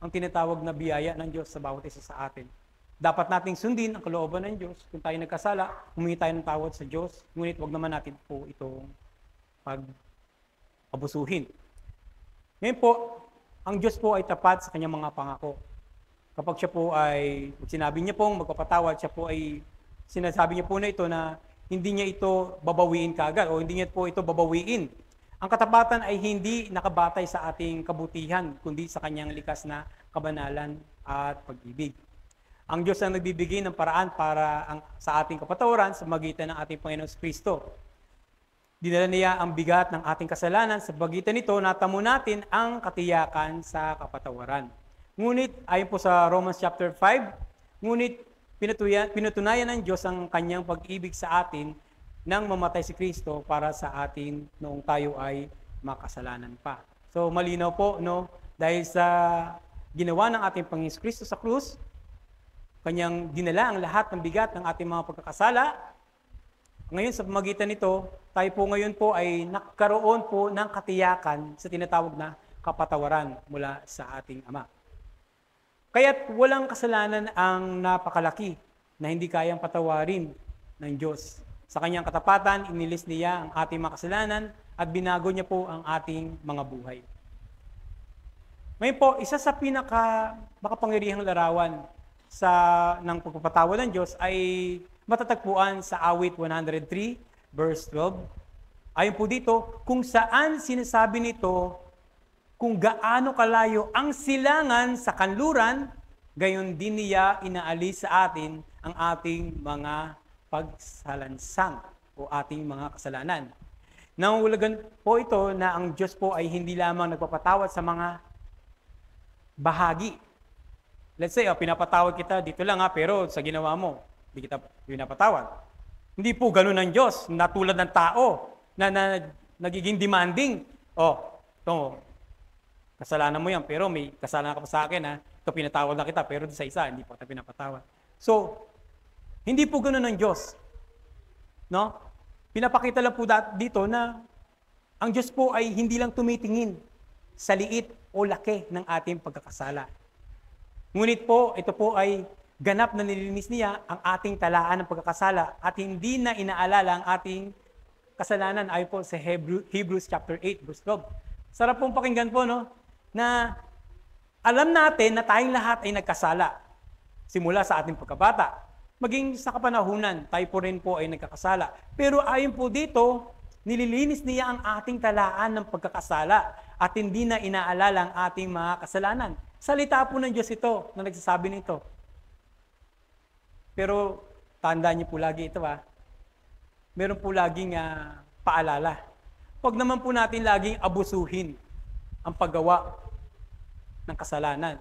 ang tinatawag na biyaya ng Diyos sa bawat isa sa atin. Dapat nating sundin ang kalooban ng Diyos. Kung tayo nagkasala, humingi tayo ng tawad sa Diyos, ngunit wag naman natin po itong pag-abusuhin. Ngayon po, ang Diyos po ay tapat sa kanyang mga pangako. Kapag siya po ay, sinabi niya pong magpapatawad, siya po ay, sinasabi niya po na ito na hindi niya ito babawiin kaagad o hindi niya po ito babawiin. Ang katapatan ay hindi nakabatay sa ating kabutihan, kundi sa kanyang likas na kabanalan at pag-ibig. Ang Diyos ang nagbibigay ng paraan para sa ating kapatawaran sa magitan ng ating Panginoon Kristo. Dinala niya ang bigat ng ating kasalanan, sa pagitan nito natamo natin ang katiyakan sa kapatawaran. Ngunit, ayon po sa Romans chapter 5, ngunit pinutunayan ng Diyos ang kanyang pag-ibig sa atin nang mamatay si Kristo para sa atin noong tayo ay makasalanan pa. So malinaw po, no? Dahil sa ginawa ng ating Panginoon Kristo sa krus, kanyang dinala ang lahat ng bigat ng ating mga pagkakasala. Ngayon sa pamagitan nito, tayo po ngayon po ay nagkaroon po ng katiyakan sa tinatawag na kapatawaran mula sa ating Ama. Kaya't walang kasalanan ang napakalaki na hindi kayang patawarin ng Diyos. Sa kanyang katapatan, inilis niya ang ating mga kasalanan at binago niya po ang ating mga buhay. Ngayon po, isa sa makapangyarihang larawan ng pagpapatawad ng Diyos ay matatagpuan sa awit 103 verse 12. Ayon po dito, kung saan sinasabi nito, kung gaano kalayo ang silangan sa kanluran, gayon din niya inaalis sa atin ang ating mga pagsalansang o ating mga kasalanan. Nangungulagan po ito na ang Diyos po ay hindi lamang nagpapatawad sa mga bahagi. Let's say, pinapatawad kita dito lang pero sa ginawa mo, hindi kita pinapatawad. Hindi po ganun ang Diyos, natulad ng tao. na nagiging demanding. Oh, ito, kasalanan mo yan, pero may kasalanan ka pa sa akin, ha? Ito, pinatawad na kita, pero sa isa, hindi pa kita pinapatawad. So, hindi po ganoon ng Diyos. No? Pinapakita lang po dito na ang Diyos po ay hindi lang tumitingin sa liit o laki ng ating pagkakasala. Ngunit po, ito po ay ganap na nililinis niya ang ating talaan ng pagkakasala at hindi na inaalala ang ating kasalanan ayon po sa Hebrews chapter 8, verse 12. Sarap pong pakinggan po, no? Na alam natin na tayong lahat ay nagkasala. Simula sa ating pagkabata. Maging sa kapanahunan, tayo po rin po ay nagkakasala. Pero ayon po dito, nililinis niya ang ating talaan ng pagkakasala at hindi na inaalala ang ating mga kasalanan. Salita po ng Diyos ito na nagsasabi nito. Pero tandaan niyo po lagi ito, ha. Meron po laging paalala. Huwag naman po natin laging abusuhin ang paggawa ng kasalanan.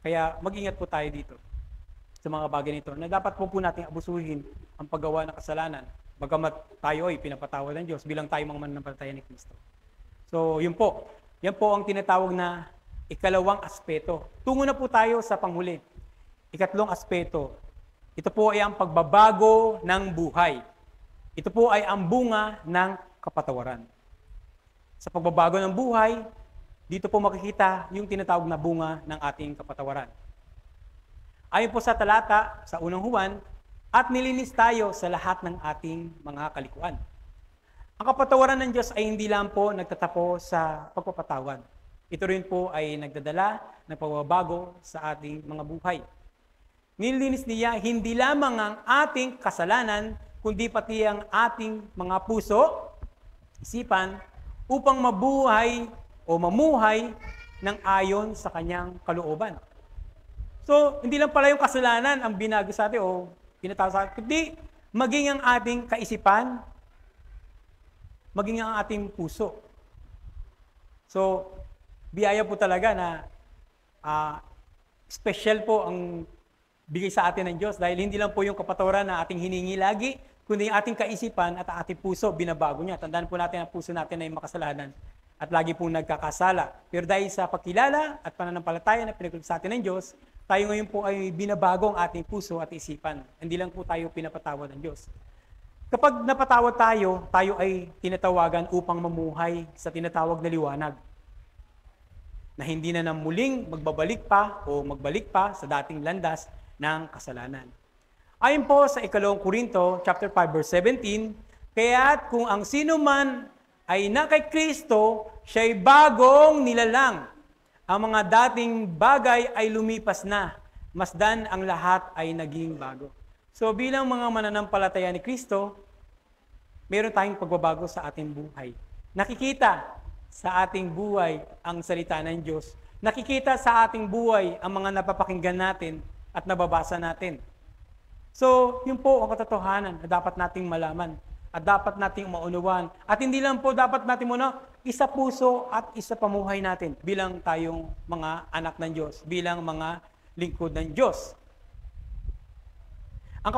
Kaya mag-ingat po tayo dito sa mga bagay nito na dapat po natin abusuhin ang paggawa ng kasalanan. Bagamat tayo ay pinapatawad ng Diyos bilang tayo mga mananampalataya ni Kristo. So, yun po. Yan po ang tinatawag na ikalawang aspeto. Tungo na po tayo sa panghuli. Ikatlong aspeto. Ito po ay ang pagbabago ng buhay. Ito po ay ang bunga ng kapatawaran. Sa pagbabago ng buhay, dito po makikita yung tinatawag na bunga ng ating kapatawaran. Ayon po sa talata, sa unang Juan, at nilinis tayo sa lahat ng ating mga kalikuan. Ang kapatawaran ng Diyos ay hindi lang po nagtatapos sa pagpapatawad. Ito rin po ay nagdadala ng pagbabago sa ating mga buhay. Nilinis niya hindi lamang ang ating kasalanan, kundi pati ang ating mga puso, isipan, upang mabuhay o mamuhay ng ayon sa kanyang kalooban. So, hindi lang pala yung kasalanan ang binago sa atin o pinatawag sa atin, kundi maging ang ating kaisipan, maging ang ating puso. So, biyaya po talaga na special po ang bigay sa atin ng Diyos dahil hindi lang po yung kapatawaran na ating hiningi lagi, kundi yung ating kaisipan at ating puso, binabago niya. Tandaan po natin ang puso natin ay makasalanan at lagi pong nagkakasala. Pero dahil sa pagkilala at pananampalataya na pinagkaloob sa atin ng Diyos, tayo ngayon po ay binabago ang ating puso at isipan. Hindi lang po tayo pinapatawad ng Diyos. Kapag napatawad tayo, tayo ay tinatawagan upang mamuhay sa tinatawag na liwanag. Na hindi na muling magbabalik pa o magbalik pa sa dating landas ng kasalanan. Ayon po sa 2 Korinto chapter 5 verse 17, kaya't kung ang sino man ay na kay Kristo, siya'y bagong nilalang. Ang mga dating bagay ay lumipas na, masdan ang lahat ay naging bago. So bilang mga mananampalataya ni Kristo, meron tayong pagbabago sa ating buhay. Nakikita sa ating buhay ang salita ng Diyos. Nakikita sa ating buhay ang mga napapakinggan natin at nababasa natin. So, yun po ang katotohanan na dapat nating malaman at dapat nating maunawan. At hindi lang po dapat natin muna isa puso at isa pamuhay natin bilang tayong mga anak ng Diyos, bilang mga lingkod ng Diyos. Ang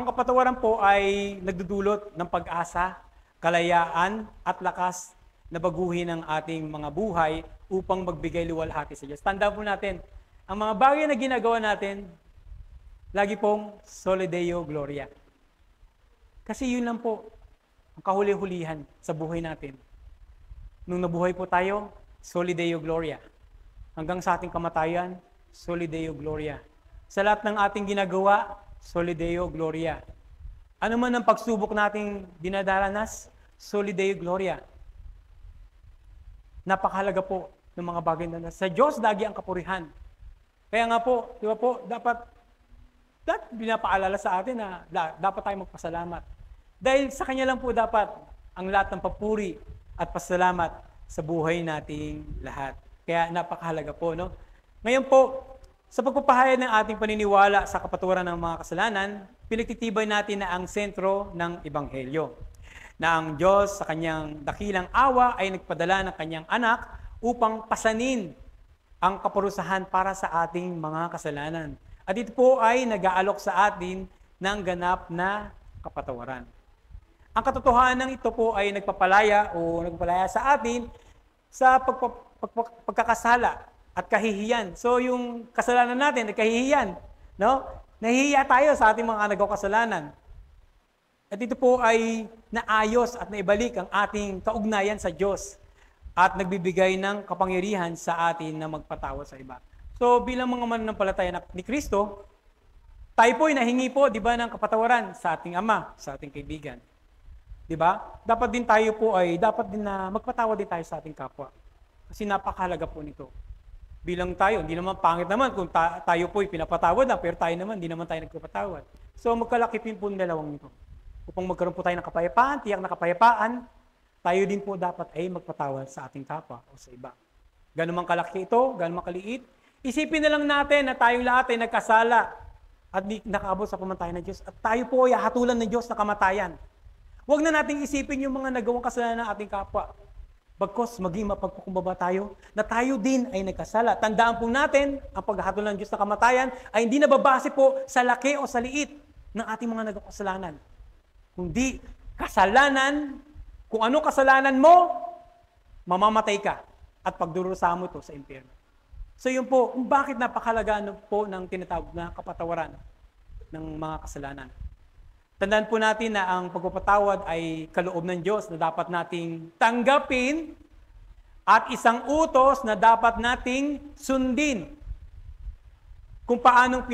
kapatawaran po ay nagdudulot ng pag-asa, kalayaan at lakas na baguhin ang ating mga buhay upang magbigay luwalhati sa Diyos. Tandaan po natin, ang mga bagay na ginagawa natin, lagi pong Soli Deo Gloria. Kasi yun lang po ang kahuli-hulihan sa buhay natin. Nung nabuhay po tayo, Soli Deo Gloria. Hanggang sa ating kamatayan, Soli Deo Gloria. Sa lahat ng ating ginagawa, Soli Deo Gloria. Ano man ang pagsubok nating dinadaranas, Soli Deo Gloria. Napakahalaga po ng mga bagay na sa Diyos lagi ang kapurihan. Kaya nga po, di ba po, dapat pinapaalala sa atin na dapat tayo magpasalamat. Dahil sa Kanya lang po dapat ang lahat ng papuri at pasalamat sa buhay nating lahat. Kaya napakahalaga po, no? Ngayon po, sa pagpapahayag ng ating paniniwala sa kapatawaran ng mga kasalanan, pinagtitibay natin na ang sentro ng Ebanghelyo. Na ang Diyos sa Kanyang dakilang awa ay nagpadala ng Kanyang anak upang pasanin ang kaparusahan para sa ating mga kasalanan. At ito po ay nag-aalok sa atin ng ganap na kapatawaran. Ang katotohanan ito po ay nagpapalaya sa atin sa pagkakasala at kahihiyan. So yung kasalanan natin ay kahihiyan, no? Nahihiya tayo sa ating mga nagawa kasalanan. At ito po ay naayos at naibalik ang ating kaugnayan sa Diyos at nagbibigay ng kapangyarihan sa atin na magpatawad sa iba. So bilang mga mananampalataya ni Kristo, tayo po ay nahingi po, di ba, ng kapatawaran sa ating Ama, sa ating kaibigan. Di ba? Dapat din na magpatawad din tayo sa ating kapwa. Kasi napakahalaga po nito. Bilang tayo, hindi naman pangit naman kung tayo po ay pinapatawad na, pero tayo naman, hindi naman tayo nagpapatawad. So magkalakipin po ng dalawang ito. Upang magkaroon po tayo ng kapayapaan, tiyak na kapayapaan, tayo din po dapat ay magpatawad sa ating kapwa o sa iba. Ganun man kalaki ito, ganun man kaliit, isipin na lang natin na tayong lahat ay nagkasala at nakaabot sa pamantayan ng Diyos at tayo po ay hatulan ng Diyos na kamatayan. Huwag na nating isipin yung mga nagawang kasalanan ng ating kapwa. Bagkos maging mapagkukumbaba tayo na tayo din ay nagkasala. Tandaan po natin, ang paghahatulan ng Diyos na kamatayan ay hindi nababase po sa laki o sa liit ng ating mga nagawang kasalanan. Kundi kasalanan, kung ano kasalanan mo, mamamatay ka at pagdurusa mo to sa impyerno. So yun po, kung bakit napakahalaga po ng tinatawag na kapatawaran ng mga kasalanan. Tandaan po natin na ang pagpapatawad ay kaloob ng Diyos na dapat nating tanggapin at isang utos na dapat nating sundin. Kung paanong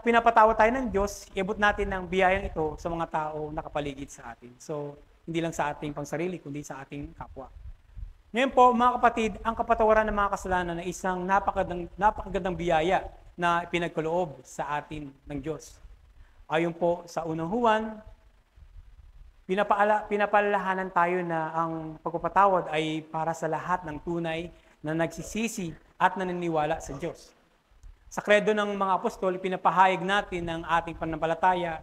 pinapatawad tayo ng Diyos, iabot natin ng biyayang ito sa mga tao nakapaligid sa atin. So, hindi lang sa ating pangsarili, kundi sa ating kapwa. Ngayon po, mga kapatid, ang kapatawaran ng mga kasalanan ay isang napakagandang biyaya na pinagkaloob sa atin ng Diyos. Ayon po sa unang Juan, pinapalalahanan tayo na ang pagpapatawad ay para sa lahat ng tunay na nagsisisi at naniniwala sa Diyos. Sa kredo ng mga apostol, pinapahayag natin ng ating pananampalataya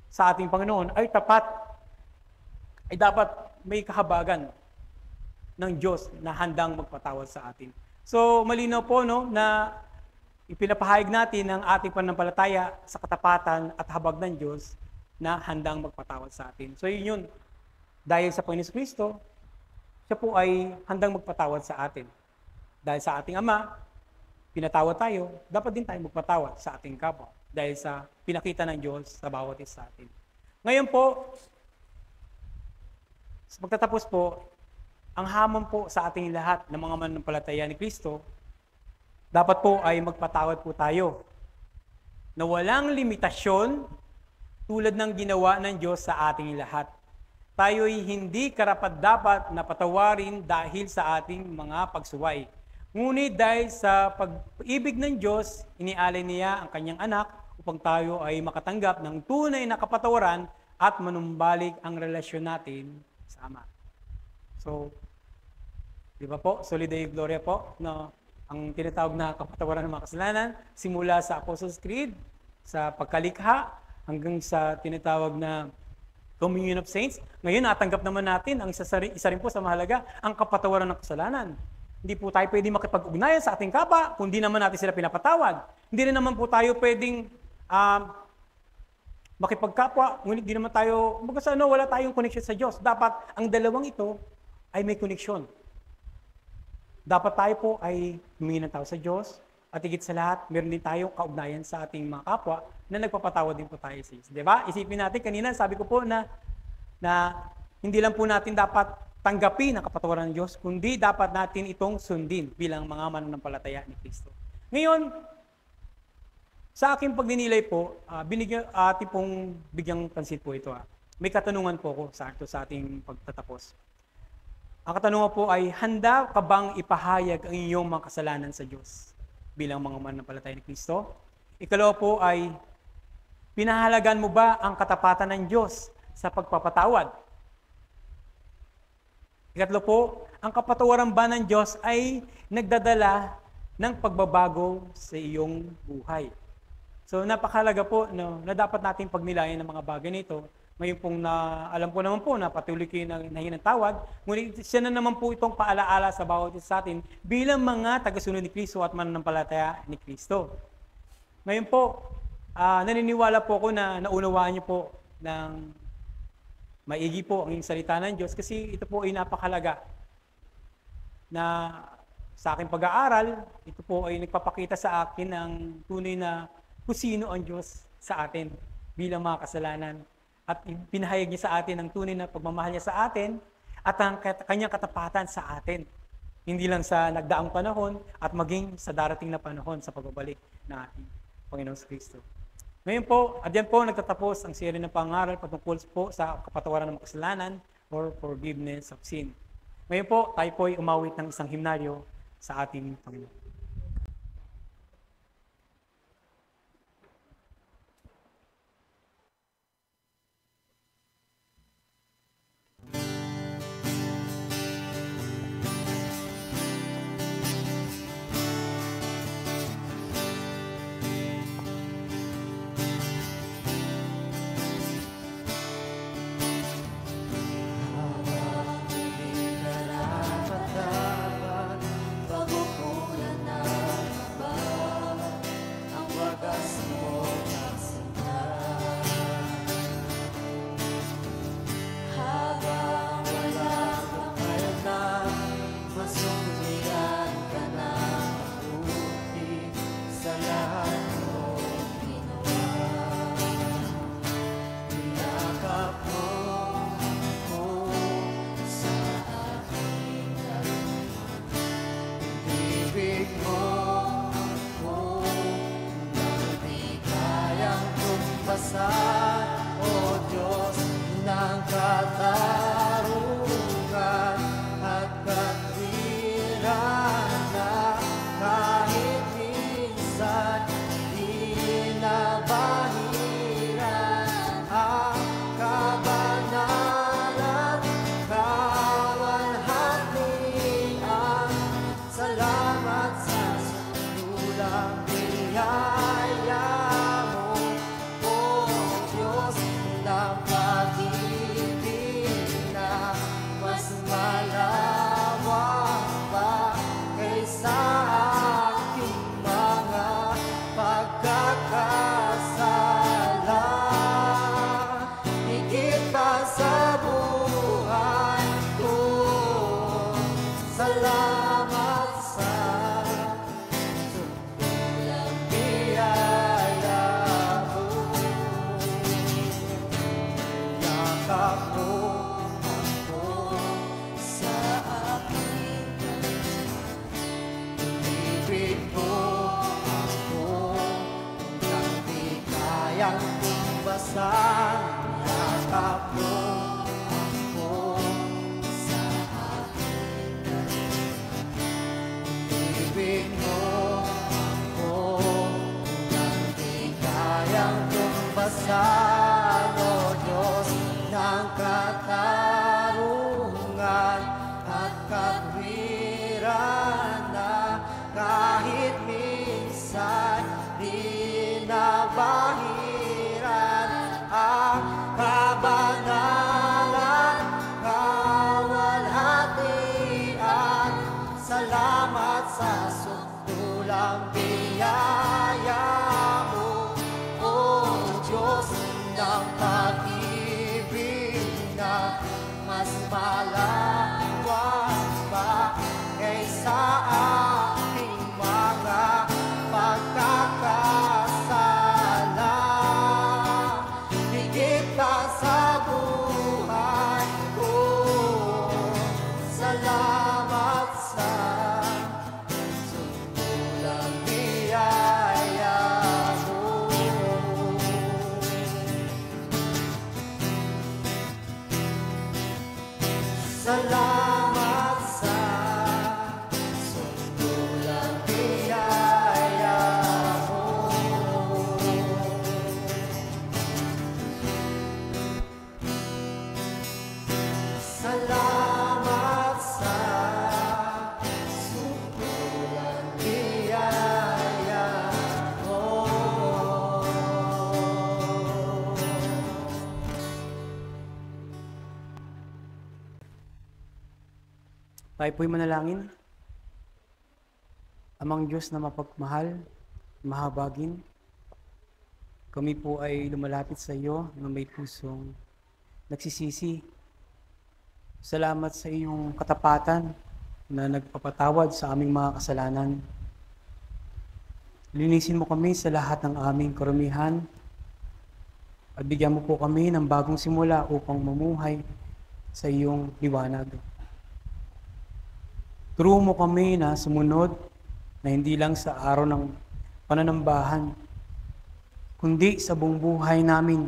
sa ating Panginoon ay dapat may kahabagan ng Diyos na handang magpatawad sa atin. So, malinaw po na ipinapahayag natin ang ating pananampalataya sa katapatan at habag ng Diyos na handang magpatawad sa atin. So, yun. Dahil sa Panginoon Kristo, siya po ay handang magpatawad sa atin. Dahil sa ating Ama, pinatawad tayo, dapat din tayo magpatawad sa ating kapwa. Dahil sa pinakita ng Diyos sa bawat isa sa atin. Ngayon po, sa pagtatapos po, ang hamon po sa ating lahat ng mga mananampalataya ni Kristo, dapat po ay magpatawad po tayo na walang limitasyon tulad ng ginawa ng Diyos sa ating lahat. Tayo'y hindi karapat-dapat na patawarin dahil sa ating mga pagsuway. Ngunit dahil sa pag-ibig ng Diyos, inialay niya ang kanyang anak upang tayo ay makatanggap ng tunay na kapatawaran at manumbalik ang relasyon natin sa Ama. So, di ba po? Soli Deo Gloria po, no? Ang tinatawag na kapatawaran ng mga kasalanan, simula sa Apostles' Creed, sa pagkalikha, hanggang sa tinatawag na Communion of Saints. Ngayon, natanggap naman natin ang isa rin po sa mahalaga, ang kapatawaran ng kasalanan. Hindi po tayo pwedeng makipag-ugnayan sa ating kapwa, kung di naman natin sila pinapatawad. Hindi rin naman po tayo pwedeng makipagkapwa, ngunit di naman tayo, wala tayong connection sa Diyos. Dapat ang dalawang ito ay may connection. Dapat tayo po ay humingi ng tao sa Diyos at higit sa lahat, meron din tayong kaugnayan sa ating mga kapwa na nagpapatawad din po tayo sa Diyos. Diba? Isipin natin kanina, sabi ko po na hindi lang po natin dapat tanggapin ang kapatawaran ng Diyos, kundi dapat natin itong sundin bilang mga mananampalataya ni Kristo. Ngayon, sa aking pagninilay po, ating pong bigyang pansin po ito. May katanungan po ako sa ating pagtatapos. Ang katanungan po ay, handa ka bang ipahayag ang iyong mga kasalanan sa Diyos bilang mga mananampalataya ni Kristo? Ikalawa po ay, pinahalagan mo ba ang katapatan ng Diyos sa pagpapatawad? Ikatlo po, ang kapatawaran ba ng Diyos ay nagdadala ng pagbabago sa iyong buhay? So napakahalaga po na dapat natin pagnilayan ng mga bagay nito. Ngayon pong alam ko naman po na patuloy kayo nahingi ng tawad, ngunit siya na naman po itong paalaala sa bawat isa sa atin bilang mga tagasunod ni Kristo at mananampalataya ni Kristo. Ngayon po, naniniwala po ako na naunawaan niyo po ng maigi po ang inyong salita ng Diyos kasi ito po ay napakalaga na sa aking pag-aaral, ito po ay nagpapakita sa akin ng tunay na kung sino ang Diyos sa atin bilang mga kasalanan. At pinahayag niya sa atin ang tunay na pagmamahal niya sa atin at ang kanyang katapatan sa atin. Hindi lang sa nagdaang panahon at maging sa darating na panahon sa pagbabalik ng ating Panginoong Kristo. Ngayon po, at yan po nagtatapos ang series ng pangaral patungkol po sa kapatawaran ng kasalanan or forgiveness of sin. Ngayon po, tayo po ay umawit ng isang himnaryo sa ating Panginoon. Salamat sa sukulang biyaya mo. Salamat sa sukulang biyaya mo. Tayo po'y manalangin. Amang Diyos na mapagmahal, mahabagin, kami po ay lumalapit sa iyo na may pusong nagsisisi. Salamat sa iyong katapatan na nagpapatawad sa aming mga kasalanan. Linisin mo kami sa lahat ng aming karumihan at bigyan mo po kami ng bagong simula upang mamuhay sa iyong liwanag. Turo mo kami na sumunod na hindi lang sa araw ng pananambahan, kundi sa buong buhay namin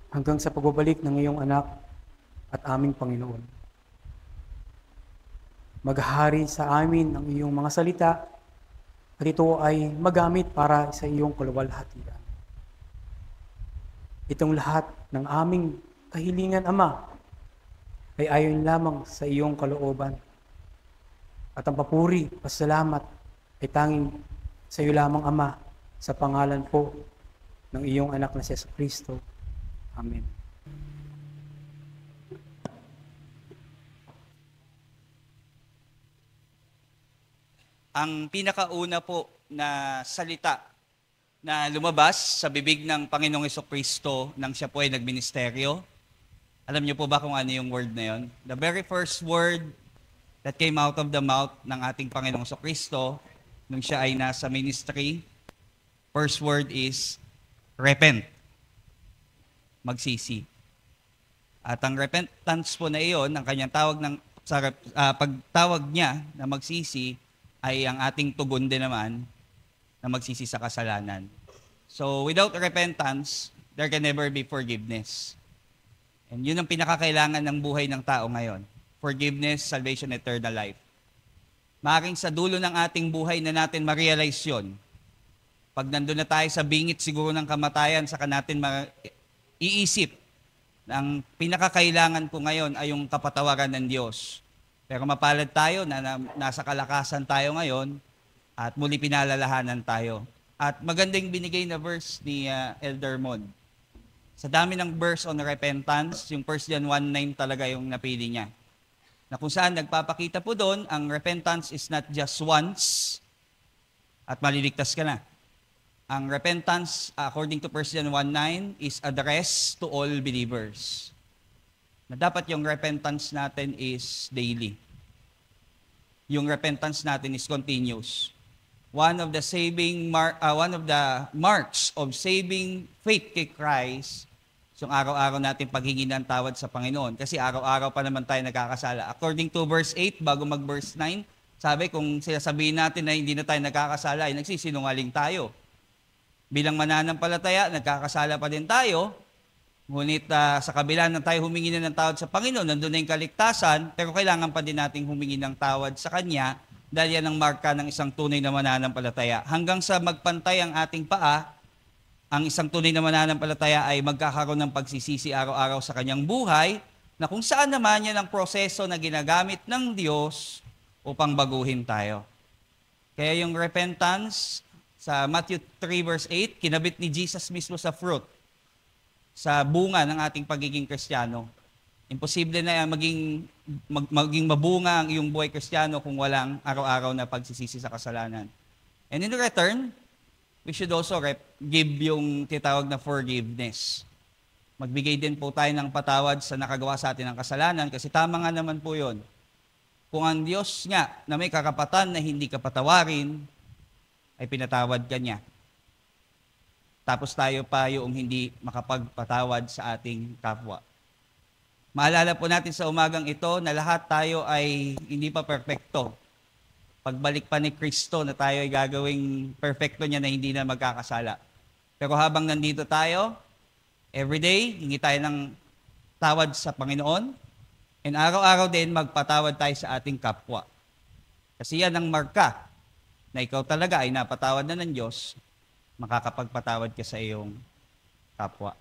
hanggang sa pagbabalik ng iyong anak at aming Panginoon. Maghari sa amin ang iyong mga salita at ito ay magamit para sa iyong kaluwalhatian. Itong lahat ng aming kahilingan, Ama, ay ayon lamang sa iyong kalooban. At ang papuri, pasalamat ay tanging sa iyo lamang, Ama, sa pangalan po ng iyong anak na si Jesucristo. Amen. Ang pinakauna po na salita na lumabas sa bibig ng Panginoong Jesucristo nang siya po ay nagministeryo, alam niyo po ba kung ano yung word na yon? The very first word that came out of the mouth ng ating Panginoong Jesucristo nung siya ay nasa ministry, first word is repent. Magsisi. At ang repentance po na iyon, ang kanyang tawag pagtawag niya na magsisi, ay ang ating tugon din naman na magsisi sa kasalanan. So, without repentance, there can never be forgiveness. And yun ang pinakakailangan ng buhay ng tao ngayon. Forgiveness, salvation, eternal life. Maaring sa dulo ng ating buhay na natin ma-realize yun. Pag nandun na tayo sa bingit siguro ng kamatayan, saka natin iisip na ang pinakakailangan ko ngayon ay yung kapatawaran ng Diyos. Pero mapalad tayo na nasa kalakasan tayo ngayon at muli pinalalahanan tayo. At magandang binigay na verse ni Elder Mon. Sa dami ng verse on repentance, yung 1 John 1:9 talaga yung napili niya. Na kung saan nagpapakita po doon, ang repentance is not just once at maliligtas ka na. Ang repentance, according to 1 John 1:9, is addressed to all believers. Na dapat yung repentance natin is daily. Yung repentance natin is continuous. One of the marks of saving faith kay Christ, yung araw-araw natin paghingi ng tawad sa Panginoon. Kasi araw-araw pa naman tayo nagkakasala. According to verse 8, bago mag-verse 9, sabi kung sinasabihin natin na hindi na tayo nagkakasala, ay nagsisinungaling tayo. Bilang mananampalataya, nagkakasala pa din tayo. Ngunit sa kabila na tayo humingi na ng tawad sa Panginoon, nandun na yung kaligtasan, pero kailangan pa din nating humingi ng tawad sa Kanya dahil yan ang marka ng isang tunay na mananampalataya. Hanggang sa magpantay ang ating paa, ang isang tunay na mananampalataya ay magkakaroon ng pagsisisi araw-araw sa kanyang buhay, na kung saan naman yan ang proseso na ginagamit ng Diyos upang baguhin tayo. Kaya yung repentance, sa Matthew 3 verse 8, kinabit ni Jesus mismo sa fruit, sa bunga ng ating pagiging Kristiyano. Imposible na maging mabunga ang iyong buhay Kristiyano kung walang araw-araw na pagsisisi sa kasalanan. And in return, we should also give yung titawag na forgiveness. Magbigay din po tayo ng patawad sa nakagawa sa atin ng kasalanan kasi tama nga naman po yun. Kung ang Diyos nga na may karapatan na hindi ka patawarin, ay pinatawad ka niya. Tapos tayo pa yung hindi makapagpatawad sa ating kapwa. Maalala po natin sa umagang ito na lahat tayo ay hindi pa perpekto. Pagbalik pa ni Kristo na tayo ay gagawing perfecto niya na hindi na magkakasala. Pero habang nandito tayo, everyday, hingi tayo ng tawad sa Panginoon, and araw-araw din magpatawad tayo sa ating kapwa. Kasi yan ang marka na ikaw talaga ay napatawad na ng Diyos, makakapagpatawad ka sa iyong kapwa.